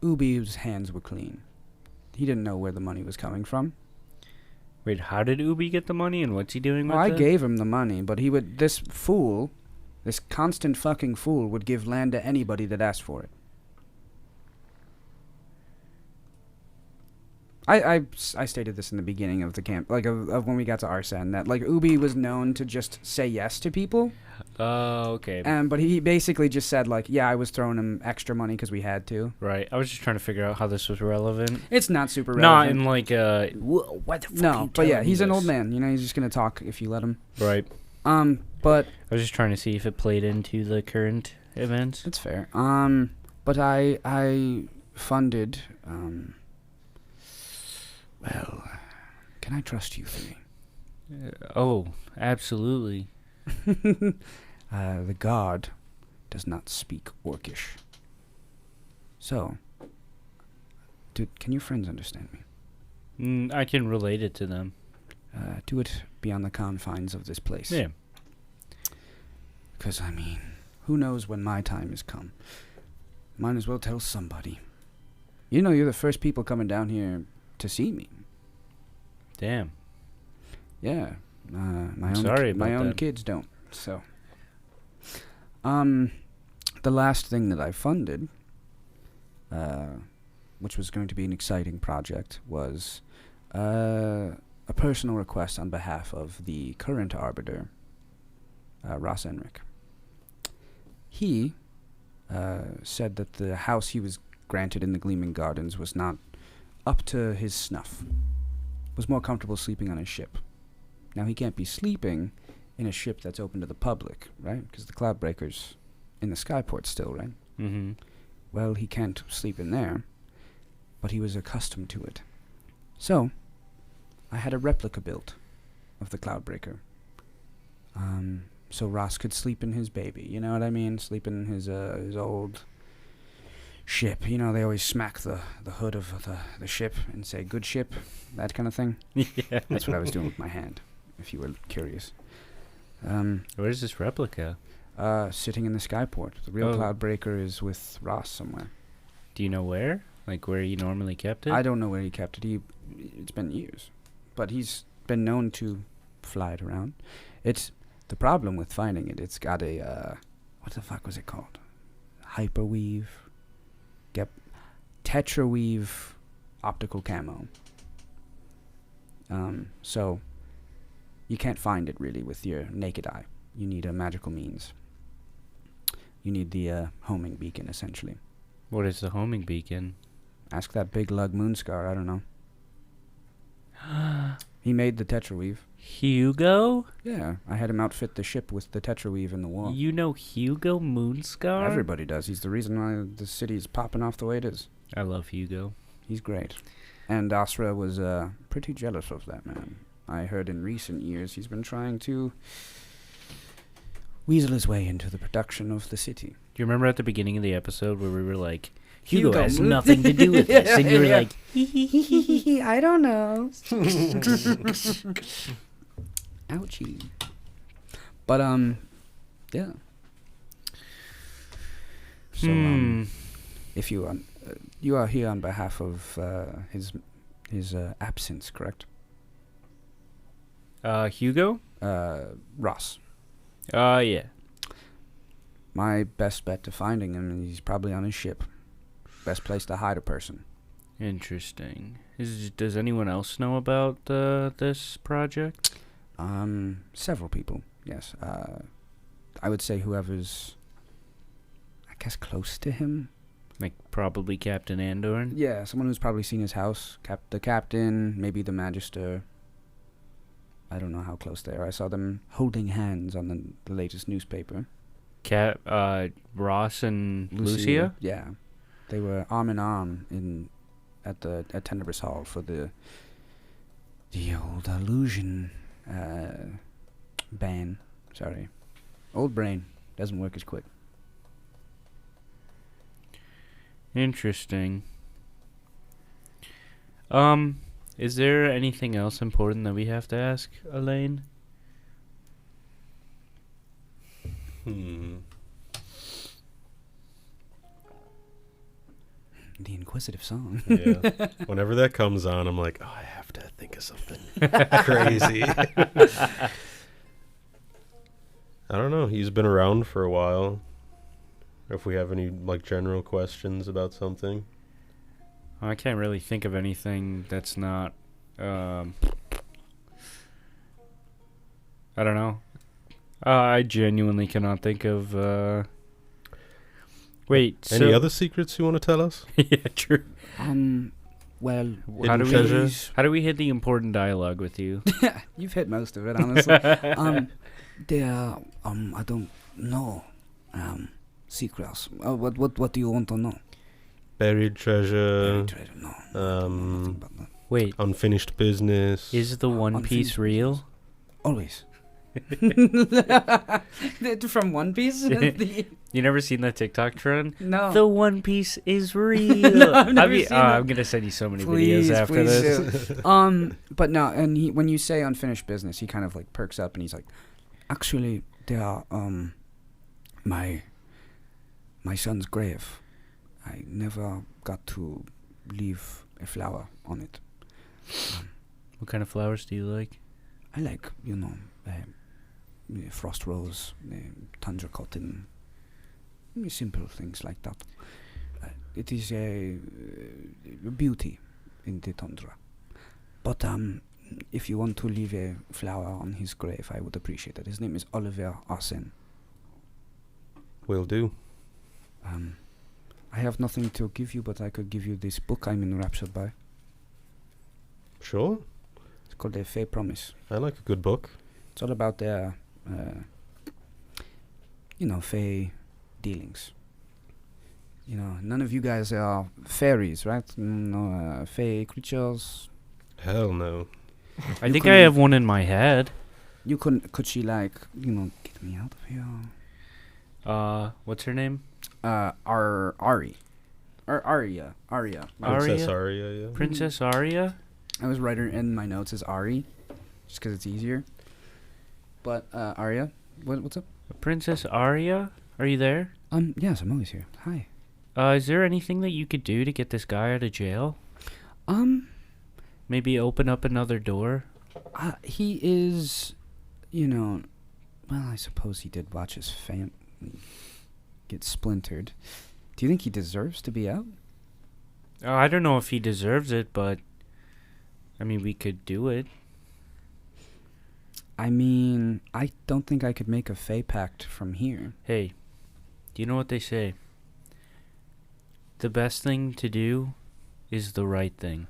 Ubi's hands were clean. He didn't know where the money was coming from. Wait, how did Ubi get the money and what's he doing with Well, I it? gave him the money, but this constant fucking fool would give land to anybody that asked for it. I stated this in the beginning of the camp, like of when we got to Arsene, that like Ubi was known to just say yes to people. Oh, okay. But he basically just said like, yeah, I was throwing him extra money because we had to. Right. I was just trying to figure out how this was relevant. It's not super Not relevant. in like what the fuck? No, but yeah, he's an old man. You know, he's just gonna talk if you let him. Right. But I was just trying to see if it played into the current events. it's fair. But I funded. Well, can I trust you three? Oh, absolutely. The god does not speak Orcish. So, can your friends understand me? I can relate it to them. Do it beyond the confines of this place. Yeah. Because, I mean, who knows when my time has come? Might as well tell somebody. You know, you're the first people coming down here to see me. Damn. Yeah. My sorry about own that. kids don't. So, the last thing that I funded, which was going to be an exciting project, was a personal request on behalf of the current arbiter, Ross Enric. He said that the house he was granted in the Gleaming Gardens was not up to his snuff. Was more comfortable sleeping on his ship. Now, he can't be sleeping in a ship that's open to the public, right? Because the Cloudbreaker's in the skyport still, right? Mm-hmm. Well, he can't sleep in there, but he was accustomed to it. So, I had a replica built of the Cloudbreaker. So Ross could sleep in his baby, you know what I mean? Sleep in his old ship. You know, they always smack the hood of the ship and say, good ship, that kind of thing. Yeah. That's what I was doing with my hand, if you were curious. Where's this replica? Sitting in the skyport. The real Oh. Cloudbreaker is with Ross somewhere. Do you know where? Like where he normally kept it? I don't know where he kept it. It's been years. But he's been known to fly it around. It's the problem with finding it. It's got a, what the fuck was it called? Hyperweave. Tetraweave optical camo. So you can't find it really with your naked eye. You need a magical means. You need the homing beacon, essentially. What is the homing beacon? Ask that big lug Moonscar, I don't know. He made the Tetraweave. Hugo? Yeah, I had him outfit the ship with the Tetraweave in the war. You know Hugo Moonscar? Everybody does. He's the reason why the city's popping off the way it is. I love Hugo. He's great. And Asra was pretty jealous of that man. I heard in recent years he's been trying to weasel his way into the production of the city. Do you remember at the beginning of the episode where we were like, Hugo has Moon- nothing to do with this? And you were Yeah. like, I don't know. Ouchie. But, yeah. So, if you are here on behalf of his absence, correct? Hugo? Ross. Yeah. My best bet to finding him, he's probably on his ship. Best place to hide a person. Interesting. Does anyone else know about this project? Several people. Yes. I would say whoever's, I guess, close to him. Like probably Captain Andorn. Yeah, someone who's probably seen his house. The captain, maybe the magister. I don't know how close they are. I saw them holding hands on the latest newspaper. Ross and Lucia? Yeah. They were arm in arm at Tenebris Hall for the old illusion ban. Sorry. Old brain. Doesn't work as quick. Interesting. Is there anything else important that we have to ask Elaine? Hmm. The Inquisitive Song. Yeah. Whenever that comes on, I'm like, oh, I have to think of something crazy. I don't know. He's been around for a while. If we have any like general questions about something. I can't really think of anything that's not. I don't know. I genuinely cannot think of. Wait. Any other secrets you want to tell us? Yeah, true. Well, How do Hidden we treasures? how do we hit the important dialogue with you? you've hit most of it, honestly. There, I don't know. Secrets. What do you want to know? Buried treasure. Treasure, no. Nothing about that. Wait, Unfinished business. is the One Piece Unfinished real? Always. From One Piece? You never seen that TikTok trend? No. The One Piece is real. No, I've never seen that. I'm gonna send you so many Please, videos after please this. do. But no, and when you say unfinished business, he kind of like perks up and he's like, actually, there are my son's grave. I never got to leave a flower on it. What kind of flowers do you like? I like, frost rose, tundra cotton, simple things like that. It is a beauty in the tundra. But if you want to leave a flower on his grave, I would appreciate it. His name is Oliver Arsene. Will do. I have nothing to give you, but I could give you this book I'm enraptured by. Sure. It's called A Fey Promise. I like a good book. It's all about their, fey dealings. None of you guys are fairies, right? No, fey creatures. Hell no. I think I have one in my head. Could she get me out of here? What's her name? Aria. Princess Arya? Arya, yeah. Princess Arya? I was writing in my notes as Ari, just because it's easier. But Arya, what's up? Princess Arya? Are you there? Yes, I'm always here. Hi. Is there anything that you could do to get this guy out of jail? Maybe open up another door? He is, well, I suppose he did watch his family get splintered. Do you think he deserves to be out? I don't know if he deserves it, but I mean, we could do it. I mean, I don't think I could make a Fey pact from here. Hey, do you know what they say? The best thing to do is the right thing.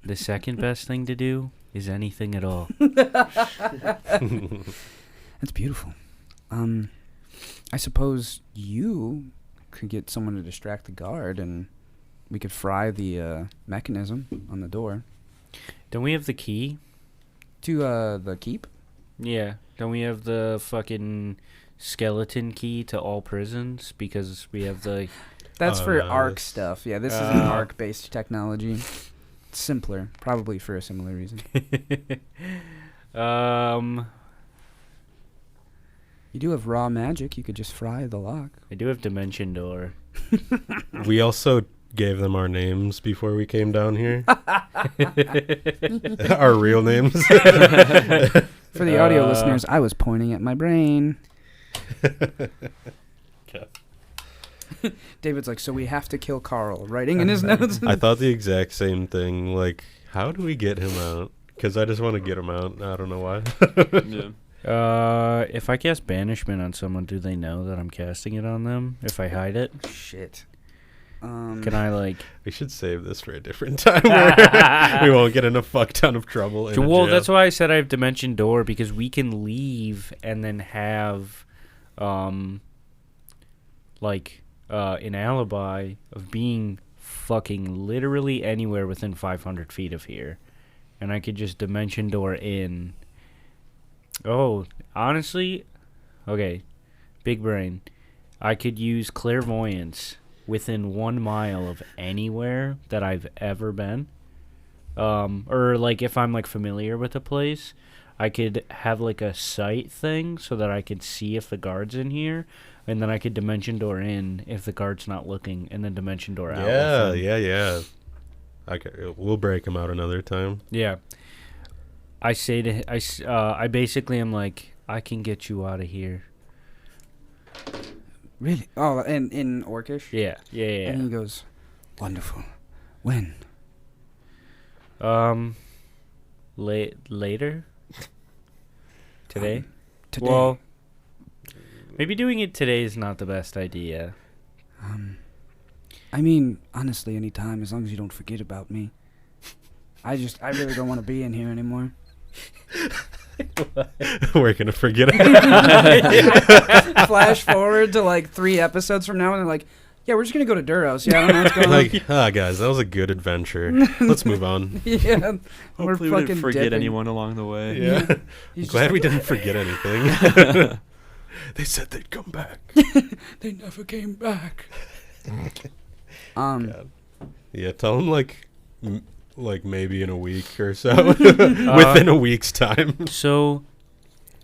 The second best thing to do is anything at all. That's beautiful. I suppose you could get someone to distract the guard and we could fry the mechanism on the door. Don't we have the key? To the keep? Yeah. Don't we have the fucking skeleton key to all prisons? Because we have the... That's Oh, for no, ARC this- stuff. Yeah, this is an ARC-based technology. It's simpler, probably for a similar reason. You do have raw magic. You could just fry the lock. I do have Dimension Door. We also gave them our names before we came down here. Our real names. For the audio listeners, I was pointing at my brain. David's like, so we have to kill Carl, writing in his notes. I thought the exact same thing. Like, how do we get him out? Because I just want to get him out. I don't know why. Yeah. If I cast banishment on someone, do they know that I'm casting it on them? If I hide it, Shit. can I like? We should save this for a different time where we won't get in a fuck ton of trouble. In a Well, jail. that's why I said I have Dimension Door, because we can leave and then have, an alibi of being fucking literally anywhere within 500 feet of here, and I could just Dimension Door in. Oh, honestly, okay, big brain. I could use clairvoyance within 1 mile of anywhere that I've ever been. Or like if I'm like familiar with a place, I could have like a sight thing so that I could see if the guard's in here, and then I could Dimension Door in if the guard's not looking, and then Dimension Door out. Yeah. Okay, we'll break them out another time. Yeah. I say to I basically am like, I can get you out of here. Really? Oh, and in Orcish? Yeah. And he goes, wonderful. When? Later. Today. Today. Well, maybe doing it today is not the best idea. I mean, honestly, any time, as long as you don't forget about me. I really don't want to be in here anymore. We're gonna forget it. Flash forward to like 3 episodes from now, and they're like, "Yeah, we're just gonna go to Duros. Yeah, I don't know what's going on." Guys, that was a good adventure. Let's move on. Yeah, Hopefully we didn't forget anyone along the way. Yeah, He's glad just we like, didn't forget anything. They said they'd come back. They never came back. God. Yeah, tell them like maybe in a week or so, within a week's time. So,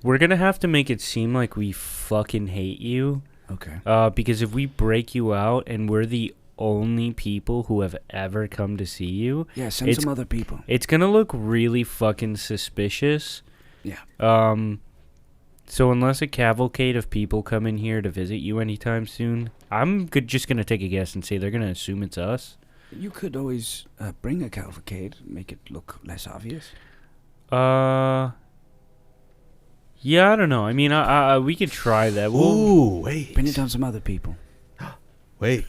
we're gonna have to make it seem like we fucking hate you. Okay. Because if we break you out and we're the only people who have ever come to see you, Yeah, send some other people. it's gonna look really fucking suspicious. Yeah. So unless a cavalcade of people come in here to visit you anytime soon, I'm just gonna take a guess and say they're gonna assume it's us. You could always bring a cavalcade, make it look less obvious. Yeah, I don't know. I mean, we could try that. Ooh, wait. Bring it on some other people. Wait.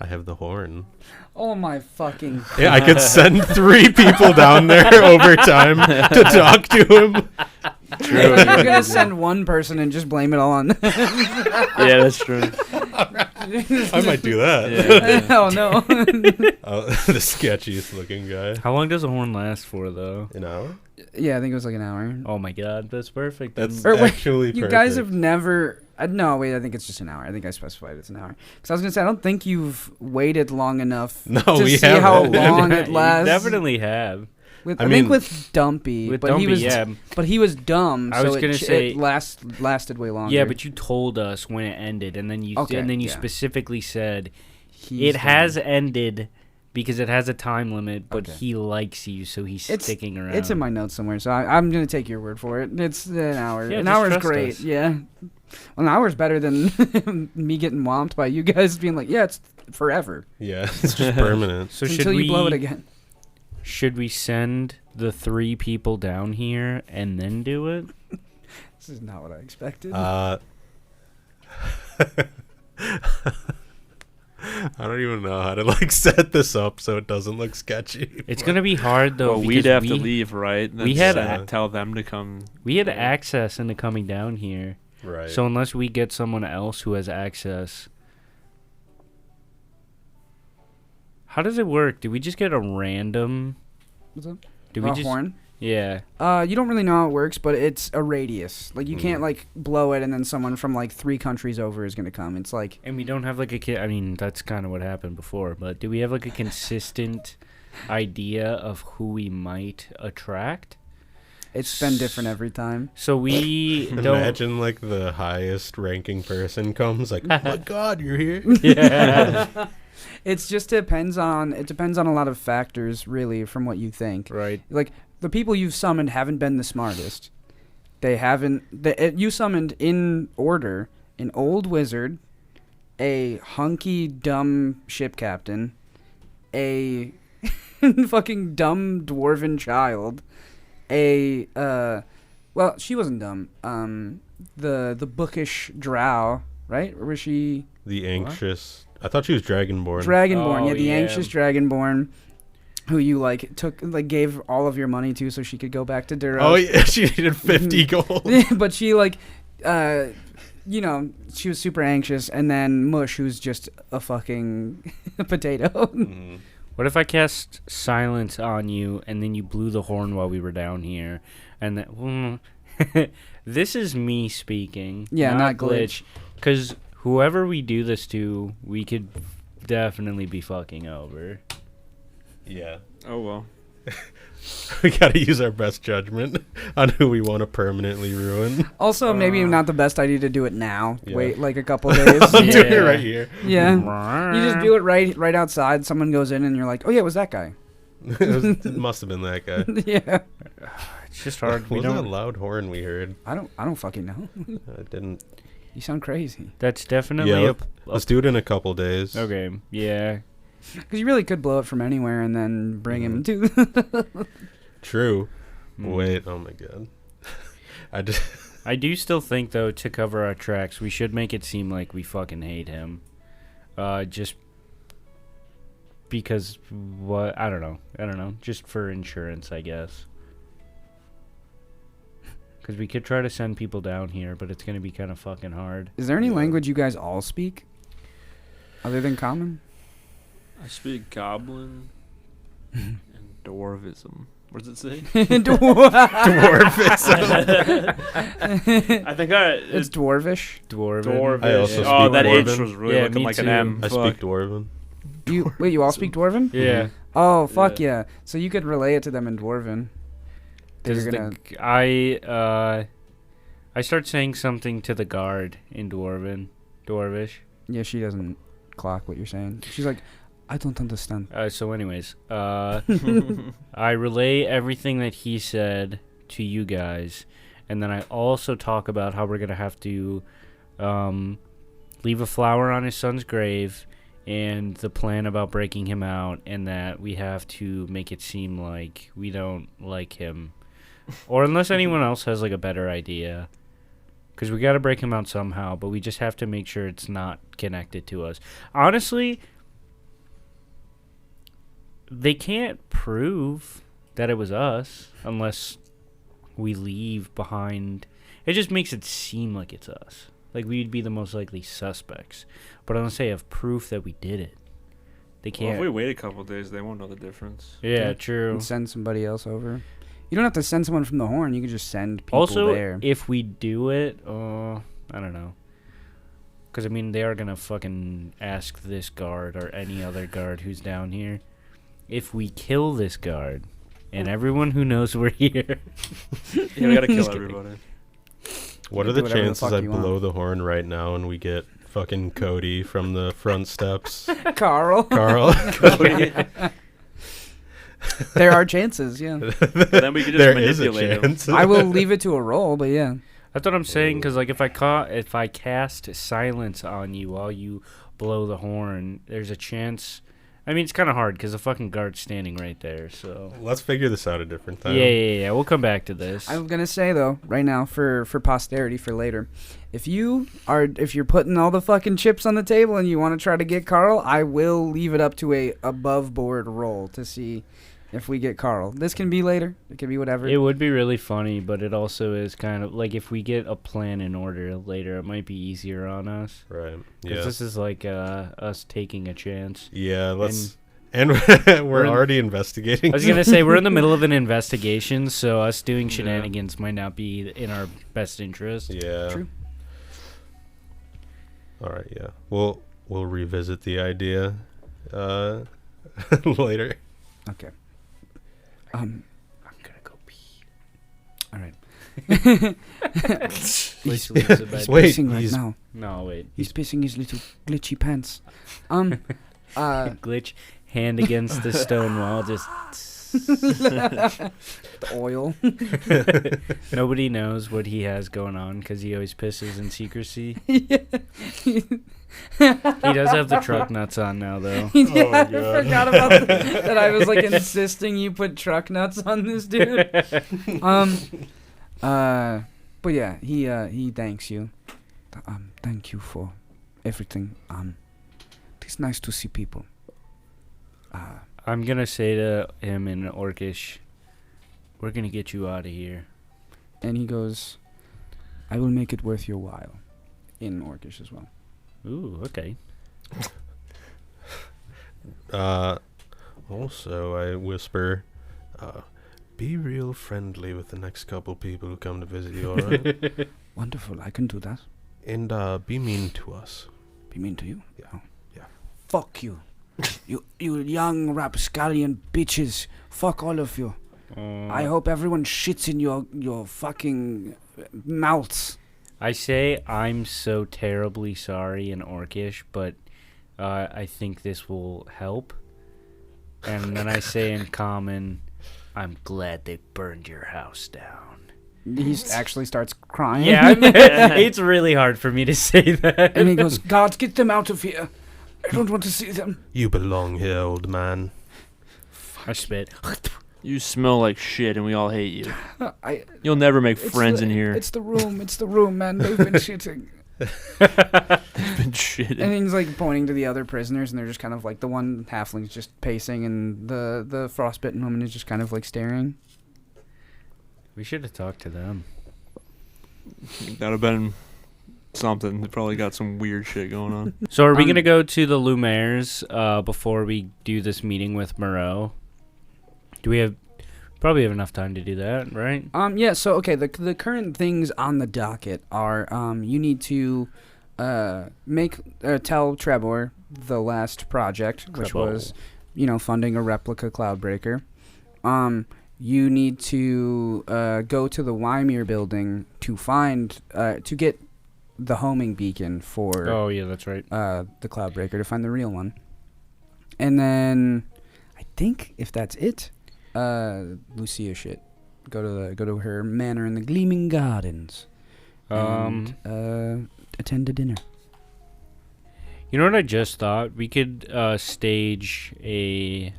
I have the horn. Oh my fucking! Yeah, I could send 3 people down there over time to talk to him. True. You're gonna send one person and just blame it all on. Yeah, that's true. I might do that. Yeah. Oh no! The sketchiest looking guy. How long does a horn last for, though? An hour? Yeah, I think it was like an hour. Oh my god, that's perfect. That's Or wait, actually You perfect. guys have never. No, wait. I think it's just an hour. I think I specified it's an hour. Because I was gonna say I don't think you've waited long enough No, to we see how haven't. long it You lasts. definitely have. I think with Dumpy, With but Dumpy, he was, yeah. but he was dumb. I was so gonna say- it lasted way longer. Yeah, but you told us when it ended, and then you Okay, specifically said He's it has dumb. ended because it has a time limit, but Okay. he likes you, so he's sticking around. It's in my notes somewhere, so I'm gonna take your word for it. It's an hour. Yeah, an just hour is trust great. us. Yeah, well, an hour is better than me getting whomped by you guys being like, yeah, it's forever Yeah, it's just permanent. So should until we you blow it again. Should we send the 3 people down here and then do it? This is not what I expected. I don't even know how to set this up so it doesn't look sketchy. It's gonna be hard though. Well, we'd because have to leave, right? And we then had tell them to come. We had access into coming down here, Right. so unless we get someone else who has access. How does it work? Do we just get a random? What's up? Do we A just? horn? Yeah. You don't really know how it works, but it's a radius. Like you can't like blow it and then someone from like 3 countries over is gonna come. It's like And we don't have like a kid. I mean, that's kind of what happened before. But do we have like a consistent idea of who we might attract? it's been different every time. So we don't. Imagine the highest ranking person comes oh my god, you're here. Yeah. It's just depends on a lot of factors really from what you think. Right. Like the people you've summoned haven't been the smartest. You summoned in order an old wizard, a hunky dumb ship captain, a fucking dumb dwarven child, well, she wasn't dumb. The bookish drow, right? Or was she The anxious. I thought she was Dragonborn. Dragonborn? Oh, Yeah, the yeah. anxious Dragonborn, who you gave all of your money to so she could go back to Duros. Oh yeah, she needed 50 gold. But she she was super anxious, and then Mush, who's just a fucking potato. Mm. What if I cast silence on you and then you blew the horn while we were down here? And that, this is me speaking. Yeah, not Glitch. Because whoever we do this to, we could definitely be fucking over. Yeah. Oh well. We gotta use our best judgment on who we want to permanently ruin. Also, maybe not the best idea to do it now. Yeah. Wait like a couple days. I'll do it Yeah. right here. Yeah. You just do it right outside. Someone goes in and you're like, oh yeah, it was that guy. It must have been that guy. Yeah. It's just hard. What was that loud horn we heard? I don't fucking know. I didn't. You sound crazy. That's definitely Yeah, a let's do it in a couple days. Okay, yeah. Because you really could blow it from anywhere and then bring him to. True. Mm. Wait. Oh my god. I do still think, though, to cover our tracks, we should make it seem like we fucking hate him. Just because, what? I don't know. Just for insurance, I guess. Because we could try to send people down here, but it's going to be kind of fucking hard. Is there any Yeah. language you guys all speak? Other than common? I speak Goblin and Dwarvism. What does it say? Dwarvism. I think It's dwarvish. Dwarven. I also Oh, speak that Dwarven. H was really Yeah, looking me like too. an M. I speak Dwarven. You all speak Dwarven? Yeah. Oh, fuck yeah. So you could relay it to them in Dwarven. If Because you're gonna... I start saying something to the guard in Dwarvish. Yeah, she doesn't clock what you're saying. She's like, I don't understand. So anyways, I relay everything that he said to you guys, and then I also talk about how we're going to have to leave a flower on his son's grave, and the plan about breaking him out, and that we have to make it seem like we don't like him. Or unless anyone else has like a better idea. Because we got to break him out somehow, but we just have to make sure it's not connected to us. Honestly, they can't prove that it was us unless we leave behind. It just makes it seem like it's us. Like we'd be the most likely suspects. But unless they have proof that we did it, they Well, can't. if we wait a couple days, they won't know the difference. Yeah, true. And send somebody else over. You don't have to send someone from the Horn. You can just send people Also, there. if we do it, I don't know. Because, I mean, they are going to fucking ask this guard or any other guard who's down here. If we kill this guard, and everyone who knows we're here... Yeah, we gotta kill Just kidding. everybody. What You are can the do whatever the chances fuck I you want. blow the horn right now and we get fucking Cody from the front steps? Carl. Carl? There are chances, yeah. Then we could just There is a manipulate him. chance. I will leave it to a roll, but yeah. That's what I'm saying, because, like, if I cast silence on you while you blow the horn, there's a chance... I mean, it's kind of hard, because the fucking guard's standing right there, so... Let's figure this out a different time. Yeah, we'll come back to this. I'm gonna say though, right now, for posterity, for later, if you're putting all the fucking chips on the table and you want to try to get Carl, I will leave it up to a above board roll to see if we get Carl. This can be later. It can be whatever. It would be really funny, but it also is kind of... Like, if we get a plan in order later, it might be easier on us. Right. Because Yeah. this is like us taking a chance. Yeah, let's... And we're already investigating. I was going to say, we're in the middle of an investigation, so us doing shenanigans might not be in our best interest. Yeah. True. All right, yeah. We'll revisit the idea later. Okay. I'm going to go pee. All right. Please leave the bed. He's Wait, pissing right he's- now. No, wait. He's pissing his little glitchy pants. Glitch, hand against the stone wall, just... The oil. Nobody knows what he has going on because he always pisses in secrecy. Yeah. He does have the truck nuts on now, though. Yeah, I God. forgot about that. I was like insisting you put truck nuts on this dude. But yeah, he thanks you. Thank you for everything. It's nice to see people. I'm gonna say to him in Orcish, "We're gonna get you out of here." And he goes, I will make it worth your while. In Orcish as well. Ooh, okay. Also, I whisper, be real friendly with the next couple people who come to visit you, alright? Wonderful, I can do that. And be mean to us. Be mean to you? Yeah. Oh. Yeah. Fuck you. you young rapscallion bitches. Fuck all of you. I hope everyone shits in your fucking mouths. I say I'm so terribly sorry in Orcish, but I think this will help. And then I say in Common, I'm glad they burned your house down. He actually starts crying. Yeah, it's really hard for me to say that. And he goes, God, get them out of here. I don't want to see them. You belong here, old man. I spit. You smell like shit, and we all hate you. You'll never make friends in here. It's the room, man. They've been shitting. They've been shitting. And he's like pointing to the other prisoners, and they're just kind of like the one halfling's just pacing, and the frostbitten woman is just kind of like staring. We should have talked to them. That'd have been something. They probably got some weird shit going on. So are we going to go to the Lumières before we do this meeting with Moreau? Do we have... Probably have enough time to do that, right? Yeah, so, okay, the current things on the docket are, you need to tell Trebor the last project, which was, funding a replica Cloudbreaker. You need to go to the Wymere building to find, to get the homing beacon for... Oh, yeah, that's right. The Cloudbreaker, to find the real one. And then, I think, if that's it... Lucia shit. Go to her manor in the Gleaming Gardens. And attend a dinner. You know what I just thought? We could stage a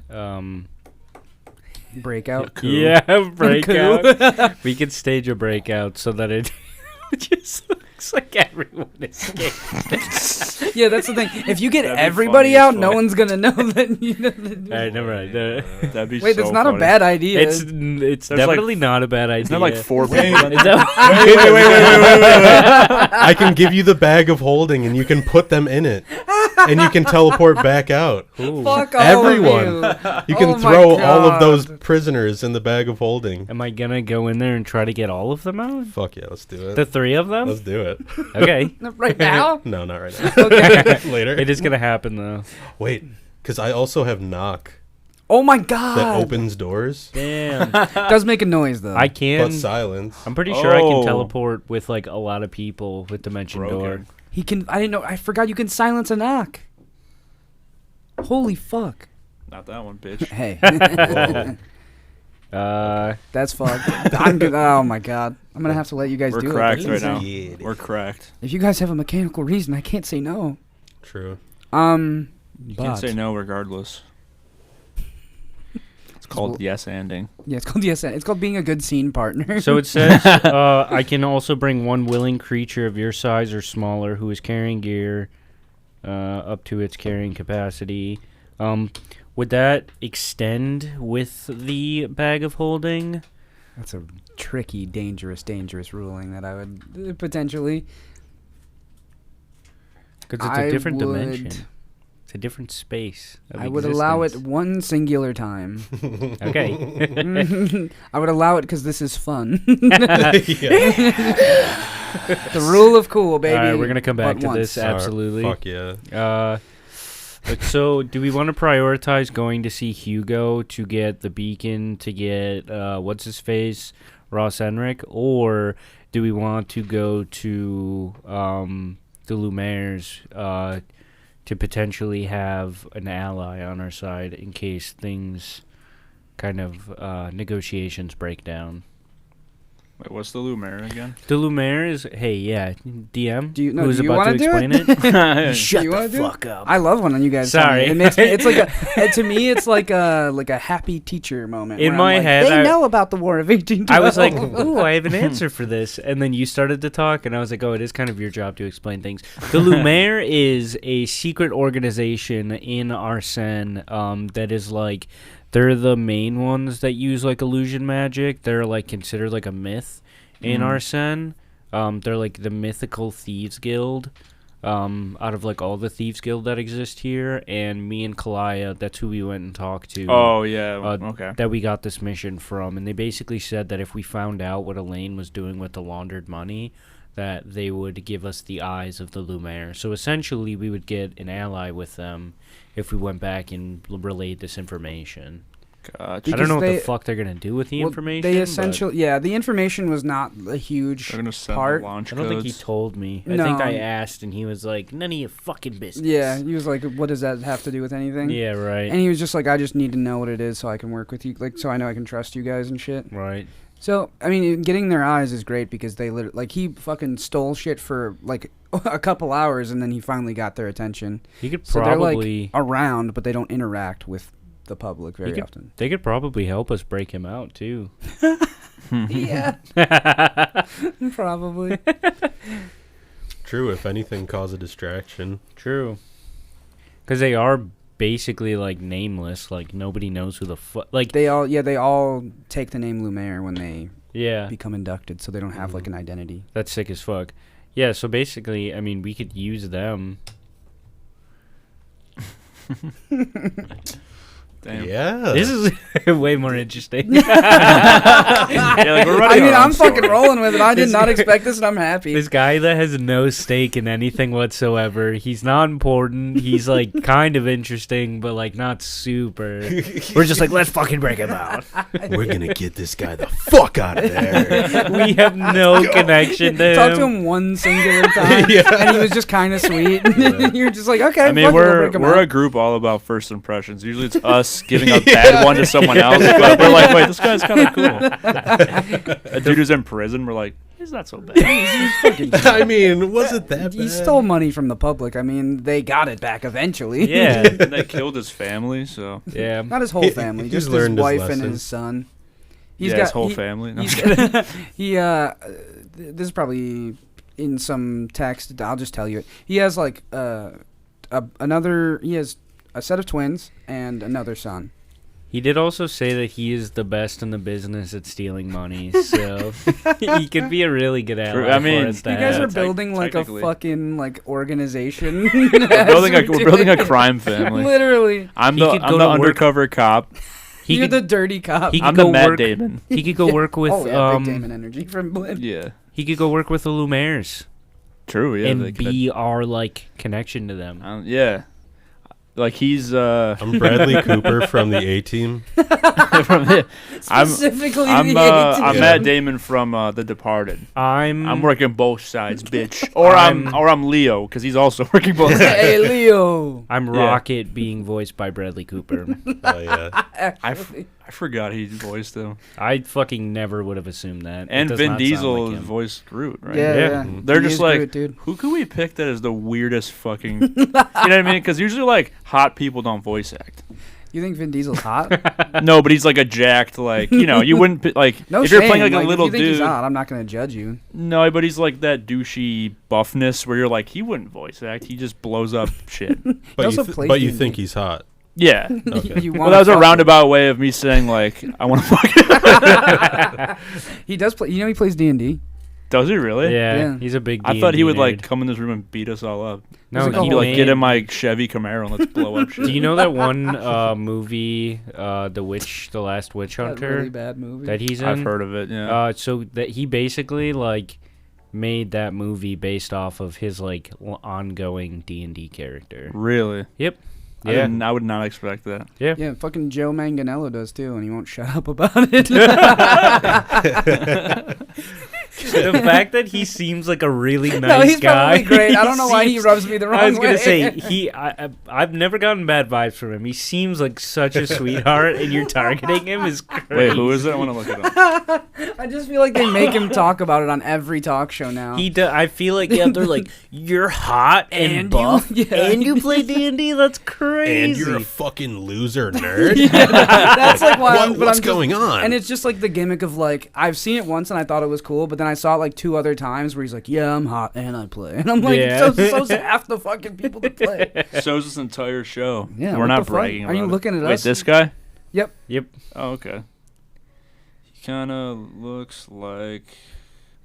Breakout. Yeah, breakout. We could stage a breakout so that it just looks like everyone escaped. Yeah, that's the thing. If you get That'd be everybody funny as out, fuck. no one's gonna know that you know. All right, never mind. That'd be Wait, so that's not funny. a bad idea. It's There's definitely not a bad idea. Isn't that like 4 people? Is that- Wait. I can give you the bag of holding, and you can put them in it, and you can teleport back out. Ooh. Fuck all Everyone. of You Oh can my throw all of those God. prisoners in the bag of holding. Am I gonna go in there and try to get all of them out? Fuck yeah, let's do it. The 3 of them? Let's do it. Okay. Right now? No, not right now. Okay. Later. It is gonna happen though. Wait, because I also have knock Oh my God. that opens doors, Damn. Does make a noise though. I can. but silence. I'm pretty sure I can Oh. teleport with like a lot of people with Dimension Door. Broken. He can. I didn't know. I forgot you can silence a knock. Holy fuck. Not that one, bitch. Hey. Whoa. That's fucked. I'm good. Oh my God. I'm gonna have to let you guys We're do cracked it. right now. Yeah. We're cracked. If you guys have a mechanical reason, I can't say no. True. You can't But- say no regardless. It's called yes anding. Yeah, it's called yes. It's called being a good scene partner. So it says, I can also bring one willing creature of your size or smaller who is carrying gear up to its carrying capacity. Would that extend with the bag of holding? That's a tricky, dangerous ruling that I would potentially. Because it's a different dimension. It's a different space. I would allow it one singular time. Okay. I would allow it because this is fun. Yeah. The rule of cool, baby. All right, we're going to come back but to once. this. Absolutely. Fuck yeah. So, do we want to prioritize going to see Hugo to get the beacon, to get, what's his face, Ross Enric? Or do we want to go to the Lumières to potentially have an ally on our side in case things kind of negotiations break down. Wait, what's the Lumiere again? The Lumiere is, hey, yeah, DM, Do you- no, who's do you about to wanna do explain it? it. Shut the the fuck up. I love when you guys. tell me. Sorry. It makes me, it's like to me, it's like a happy teacher moment. In where my I'm like, head, they know about the War of 1812. I was like, ooh, I have an answer for this. And then you started to talk, and I was like, oh, it is kind of your job to explain things. The Lumiere is a secret organization in Arsene that is like, they're the main ones that use like illusion magic. They're like considered like a myth in Arsene. They're like the mythical thieves guild. Out of like all the thieves guild that exist here, and me and Kalaya, that's who we went and talked to. Oh yeah, okay. That we got this mission from, and they basically said that if we found out what Elaine was doing with the laundered money, that they would give us the eyes of the Lumiere. So essentially, we would get an ally with them if we went back and relayed this information. Gotcha. I don't know what they- the fuck they're gonna do with the Well, information. They but essentially, yeah, the information was not a huge They're gonna send part. the launch I don't think he codes. told me. I think I No. asked, and he was like, "None of your fucking business." Yeah, he was like, "What does that have to do with anything?" Yeah. Right. And he was just like, "I just need to know what it is so I can work with you, like so I know I can trust you guys and shit." Right. So I mean, getting their eyes is great because they literally, like, he fucking stole shit for like a couple hours and then he finally got their attention. He could So probably. they're like around, but they don't interact with the public very often. They could probably help us break him out too. Yeah, probably. True, if anything, cause a distraction. True. Because they are basically like nameless. Like nobody knows who the fuck. Like They all take the name Lumiere when they yeah, become inducted, so they don't have like an identity. that's sick as fuck. Yeah. So basically, I mean, we could use them. Damn. Yeah. This is way more interesting. Yeah, like we're I running mean, our own I'm fucking story. rolling with it. I did This not guy- expect this, and I'm happy. This guy that has no stake in anything whatsoever. He's not important. He's like kind of interesting, but like not super. We're just like, let's fucking break him out. We're gonna get this guy the fuck out of there. We have no connection to him. Talk to him one singular time, and he was just kind of sweet. You're just like, okay, I mean, fuck it, we'll we're break him a out. group all about first impressions. Usually it's us giving a bad one to someone else, but we're like, wait, this guy's kind of cool. A dude who's in prison, we're like, he's not so bad. I mean, was it that bad? He stole money from the public. I mean, they got it back eventually. Yeah. And they killed his family, so Yeah. Not his whole family, he's just his learned his wife and lesson. his son. yeah, his whole family. No, I'm He's, kidding. this is probably in some text. I'll just tell you it. He has like he has a set of twins and another son. He did also say that he is the best in the business at stealing money, so he could be a really good ally. True. I mean, for us to You guys have. are building like a technically. fucking like organization. we're building a crime family. Literally, I'm He the could go I'm the to work- undercover cop. He you're could, the dirty cop. he I'm could the go Matt work. Damon. He could go work with oh yeah, big Damon energy from Blip. Yeah, he could go work with the Lumieres true. Yeah, they and could- be our like connection to them. yeah. Like he's I'm Bradley Cooper from the A-Team. from the, Specifically, I'm the I'm Yeah. Matt Damon from The Departed. I'm I'm working both sides, bitch. Or I'm Leo because he's also working both sides. Hey Leo. I'm Yeah. Rocket being voiced by Bradley Cooper. Oh yeah. I forgot he voiced him. I fucking never would have assumed that. It And does Vin not sound Diesel like him. voiced Groot, right? Yeah, Yeah. yeah. They're He just is like, Groot, dude. who could we pick that is the weirdest fucking... you know what I mean? Because usually, like, hot people don't voice act. You think Vin Diesel's hot? No, but he's like a jacked, like, you know, you wouldn't... Like, No if you're shame. playing like a if little you think he's dude... hot, I'm not gonna judge you. No, but he's like that douchey buffness where you're like, he wouldn't voice act. He just blows up shit. But also you, plays but you D&D. think he's hot. Yeah. Okay. You Well, wanna that was a fuck roundabout way of me saying, like, I want to fuck him. He does play. You know, he plays D&D. Does he really? Yeah, Yeah. he's a big. I thought he D&D would, like, nerd. come in this room and beat us all up. No, What's it he He'd be like, made- get in my Chevy Camaro and let's blow up shit. Do you know that one movie, The Last Witch That Hunter, really bad movie. that he's in? I've heard of it, yeah. So that he basically like made that movie based off of his like ongoing D&D character. Really? Yep. Yeah. Yeah. I would not expect that. Yeah, fucking Joe Manganiello does too, and he won't shut up about it. The fact that he seems like a really nice No, he's guy. probably great. I don't know why he seems- rubs me the wrong way. I was gonna say I've never gotten bad vibes from him. He seems like such a sweetheart, and you're targeting him is crazy. Wait, who is it? I want to look it up. I just feel like they make him talk about it on every talk show now. I feel like they're like you're hot and buff, and you play D&D. That's crazy. And you're a fucking loser nerd. That's like why. What's going on? And it's just like the gimmick of like I've seen it once and I thought it was cool, but then I saw it like 2 other times where he's like, "Yeah, I'm hot and I play," and I'm like, Yeah. "So's half the fucking people that play." So's this entire show. Yeah, we're what not the fuck? bragging. Are you about looking at Wait, us? this guy? Yep. Oh, okay. He kind of looks like.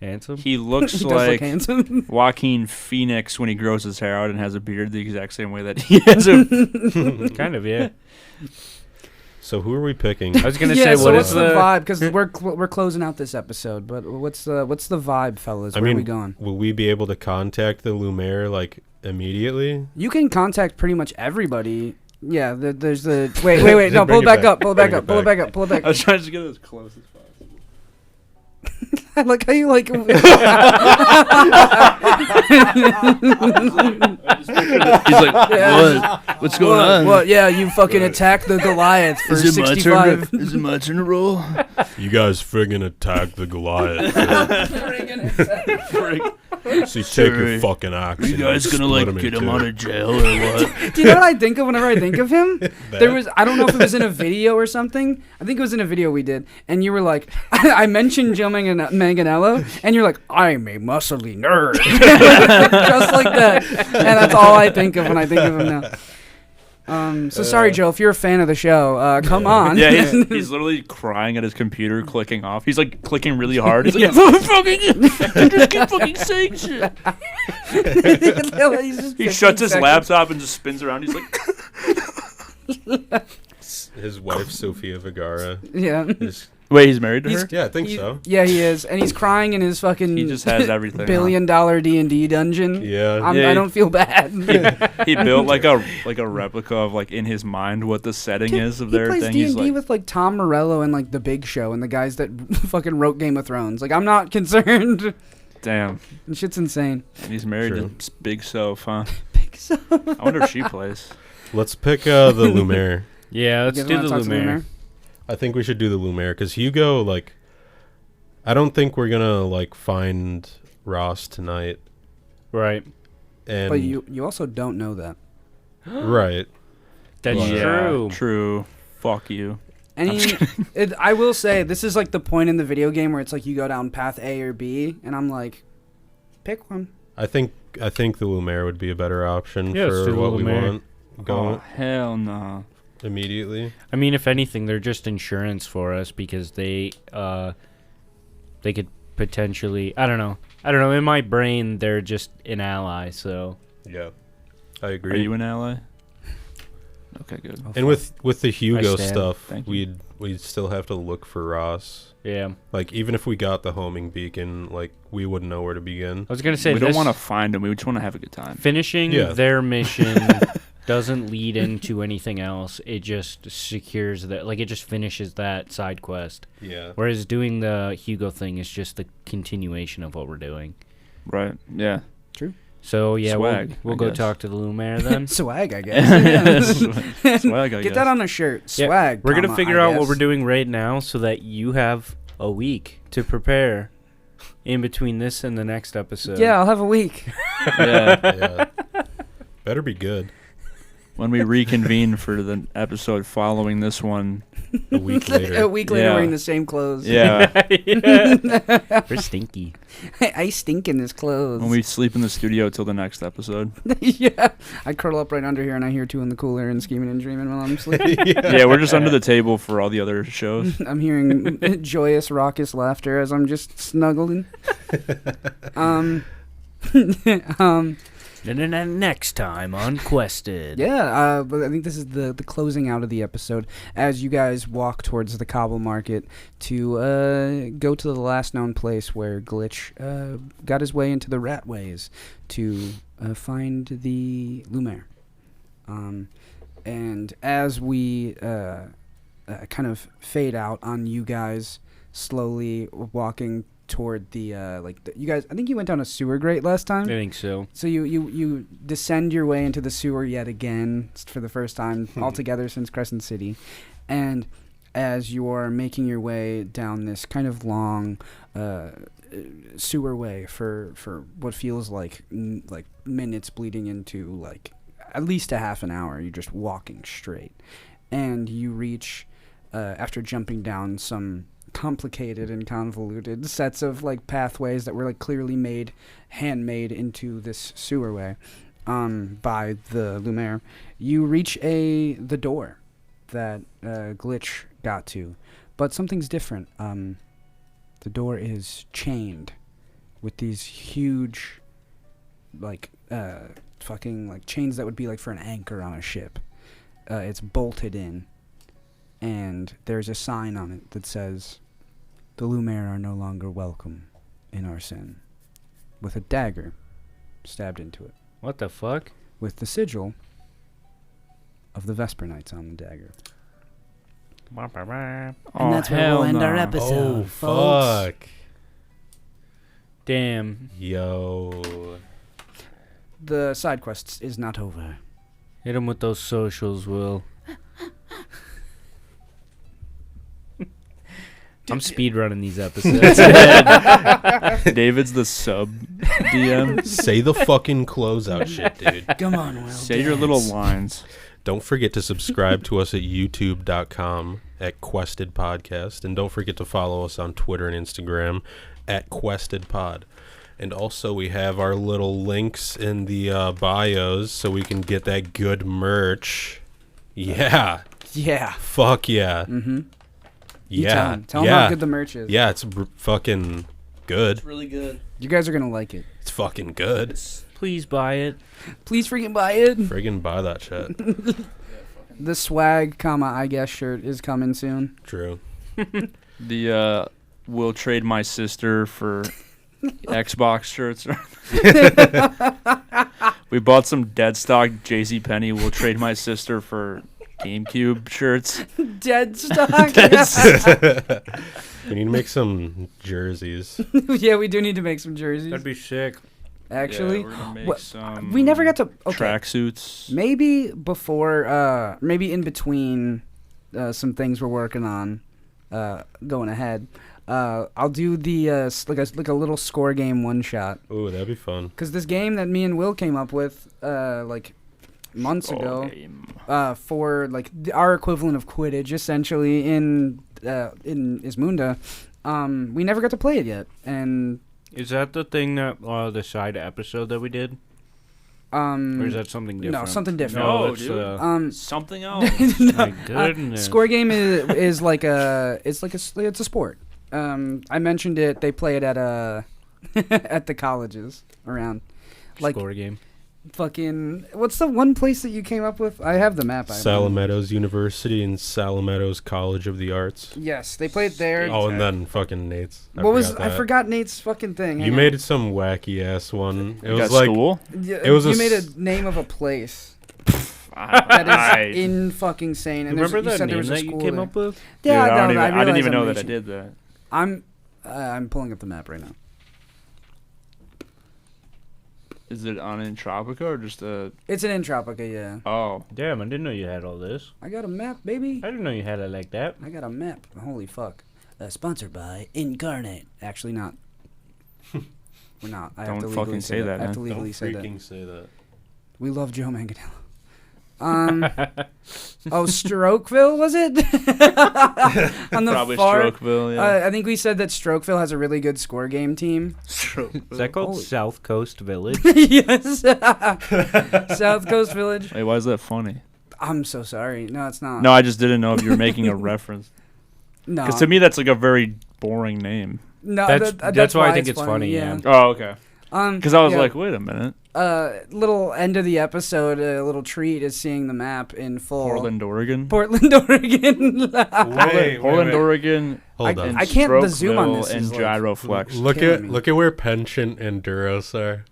Handsome. He looks He does look like handsome. Joaquin Phoenix when he grows his hair out and has a beard the exact same way that he has a. Kind of, yeah. So who are we picking? I was gonna Yeah, say, so what what's is the vibe? Because we're closing out this episode, but what's the vibe, fellas? Where are we going? will we be able to contact the Lumiere like immediately? You can contact pretty much everybody. Yeah, there's the wait. No, pull it back up. Pull it back up. Pull it back up. Pull it back I was trying to get it as close as possible. I like how you like. He's like, Yeah. What's going on? What? Yeah, you fucking attacked the Goliath for 65. Is it my turn to roll? You guys friggin' attack the Goliath. See, take your fucking axe. You and guys gonna split like him get in him two. out of jail or what? Do you know what I think of whenever I think of him? There That? was, I don't know if it was in a video or something. I think it was in a video we did, and you were like, I mentioned Joe Manganiello, and you're like, I'm a muscly nerd, just like that, and that's all I think of when I think of him now. So sorry, Joe, if you're a fan of the show, come on. Yeah, he's literally crying at his computer, clicking off. He's like clicking really hard. He's like, you just keep fucking saying shit. He shuts his laptop and just spins around. He's like, His wife, Sofia Vergara. Yeah. Is, wait, he's married to her? yeah, I think so. Yeah, he is, and he's crying in his fucking. He just has everything. $1 billion D&D dungeon. Yeah. Yeah, I don't feel bad. He built like a replica of like in his mind what the setting is of He their plays thing. D&D He's like, with like Tom Morello and like The Big Show and the guys that fucking wrote Game of Thrones. Like, I'm not concerned. damn. And shit's insane. And he's married True. to Big Soph, huh? Big Show. I wonder if she plays. Let's pick the Lumiere. Yeah, let's You guys do wanna the talk to Lumiere. I think we should do the Lumiere because Hugo, like, I don't think we're gonna like find Ross tonight. Right. And But you also don't know that. right, That's Yeah. true. True. Fuck you. I will say, this is like the point in the video game where it's like you go down path A or B, and I'm like, pick one. I think the Lumiere would be a better option Yeah, let's do for the what we Lumiere. want. Go Oh, hell no. immediately. I mean, if anything, they're just insurance for us because they could potentially. I don't know. In my brain, they're just an ally. So Yeah, I Are agree. you an ally? Okay, good. And with the Hugo stand. stuff, Thank you. we'd still have to look for Ross. yeah, Like even if we got the homing beacon, like we wouldn't know where to begin. I was gonna say We don't this- want to find him. We just want to have a good time. finishing Yeah. their mission doesn't lead into anything else. It just secures that. Like it just finishes that side quest. Yeah. Whereas doing the Hugo thing is just the continuation of what we're doing. Right. Yeah. So yeah, Swag, we'll I go guess. talk to the Lumiere then. Swag, I guess. Swag, I Get that on a shirt. Yeah, Swag. We're gonna comma, figure I out what guess. we're doing right now so that you have a week to prepare in between this and the next episode. Yeah, I'll have a week. Yeah. Yeah. Better be good. When we reconvene for the episode following this one. A week later. A week later, Yeah. wearing the same clothes. Yeah. Yeah. We're stinky. I stink in this clothes. When we sleep in the studio till the next episode. Yeah, I curl up right under here and I hear Two in the Cooler and scheming and dreaming while I'm sleeping. Yeah, we're just under the table for all the other shows. I'm hearing joyous, raucous laughter as I'm just snuggling. Next time on Quested. Yeah, but I think this is the closing out of the episode as you guys walk towards the cobble market to go to the last known place where Glitch got his way into the rat ways to find the Lumiere. And as we kind of fade out on you guys slowly walking toward the you guys. I think you went down a sewer grate last I time. think so. So you descend your way into the sewer yet again for the first time altogether since Crescent City, and as you are making your way down this kind of long sewer way for what feels like minutes bleeding into like at least a half an hour, you're just walking straight, and you reach after jumping down some complicated and convoluted sets of like pathways that were like clearly handmade into this sewerway by the Lumiere, you reach the door that Glitch got to, but something's different. The door is chained with these huge fucking like chains that would be like for an anchor on a ship. It's bolted in, and there's a sign on it that says, "The Lumiere are no longer welcome in Arsene," with a dagger stabbed into it, What the fuck? with the sigil of the Vesper Knights on the dagger. Oh, And that's where we'll end our episode, Oh, folks. fuck. Damn. Yo. The side quest is not over. Hit him with those socials, Will. I'm speedrunning these episodes. David's the sub DM. Say the fucking closeout shit, dude. Come on, Will. Say your little lines. Don't forget to subscribe to us at youtube.com at Quested Podcast. And don't forget to follow us on Twitter and Instagram at Quested Pod. And also we have our little links in the bios so we can get that good merch. Yeah. Yeah. Fuck yeah. Mm-hmm. You Yeah. Tell 'em yeah. how good the merch is. Yeah, it's fucking good. Really good. You guys are going to like it. It's fucking good. Please buy it. Please freaking buy it. Friggin' buy that shit. The swag, I guess shirt is coming soon. True. The will trade my sister for Xbox shirts. We bought some dead stock JCPenney. We'll trade my sister for GameCube shirts. Dead stock. We need to make some jerseys. Yeah, we do need to make some jerseys. That'd be sick. Actually, Yeah, we're gonna make what- some we never got to. Okay, tracksuits. maybe before, maybe in between some things we're working on, going ahead. I'll do the like a little score game one shot. Ooh, that'd be fun. Cause this game that me and Will came up with like months ago, for like our equivalent of Quidditch, essentially in Ismunda, we never got to play it yet, and Is that the thing that the side episode that we did, or is that something different? no, something different. No, that's, dude. Something else. my goodness. Score game is like it's a sport. I mentioned it. They play it at at the colleges around. Like Score game. fucking what's the one place that you came up with? I have the map. Salameadows University and Salameadows College of the Arts. Yes, they played there. Oh, and then fucking Nate's. I forgot Nate's fucking thing. You Hang made it some wacky ass one. It You was got like school? Yeah, it was you a made s- a name of a place that is in fucking sane. And Remember you that said there name was a that you school came there. up with? Yeah, Dude, no, I didn't even realize know I'm that I reaching. did that. I'm pulling up the map right now. Is it on Entropica or just a? It's an Entropica, yeah. Oh, Damn, I didn't know you had all this. I got a map, baby. I didn't know you had it like that. I got a map. Holy fuck. Sponsored by Incarnate. Actually, not. We're not. I have Don't to legally fucking say say that. that, I have to man. legally say that. freaking say that. We love Joe Manganiello. Strokeville, was it? On the probably far. Strokeville. Yeah. I think we said that Strokeville has a really good score game team. Is that called Holy- South Coast Village? Yes. South Coast Village. Wait, why is that funny? I'm so sorry. No, it's not. No, I just didn't know if you were making a reference. No. Because to me, that's like a very boring name. No, That's why I think it's funny, yeah. Oh, okay. Because I was yeah. like, wait a minute. Little end of the episode, a little treat is seeing the map in full. Portland, Oregon. Portland, Oregon. Portland, Oregon. Hold on. I can't- the zoom on Strokeville this and is, like, Gyroflex. Look killing at me. look at where Penchant and Duros are.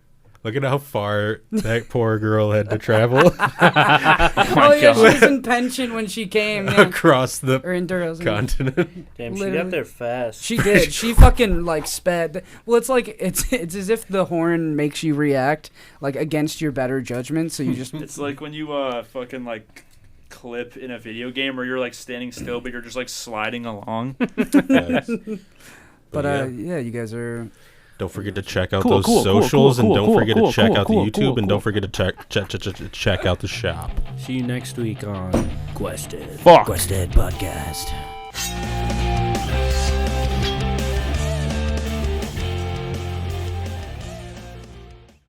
Look at how far that poor girl had to travel Oh yeah, she was in pension when she came. Yeah. across the Or in Duros. continent. Damn, she Literally. got there fast. She did. She fucking like sped. Well, it's like it's as if the horn makes you react like against your better judgment. So you just It's like when you fucking like clip in a video game where you're like standing still but you're just like sliding along. Yes. But yeah. yeah, you guys are. Don't forget to check out Cool, those cool, cool, socials, cool, and don't cool, forget cool, to check cool, out the cool, YouTube, cool, and cool. don't forget to check out the shop. See you next week on Quested. Fuck. Quested Podcast.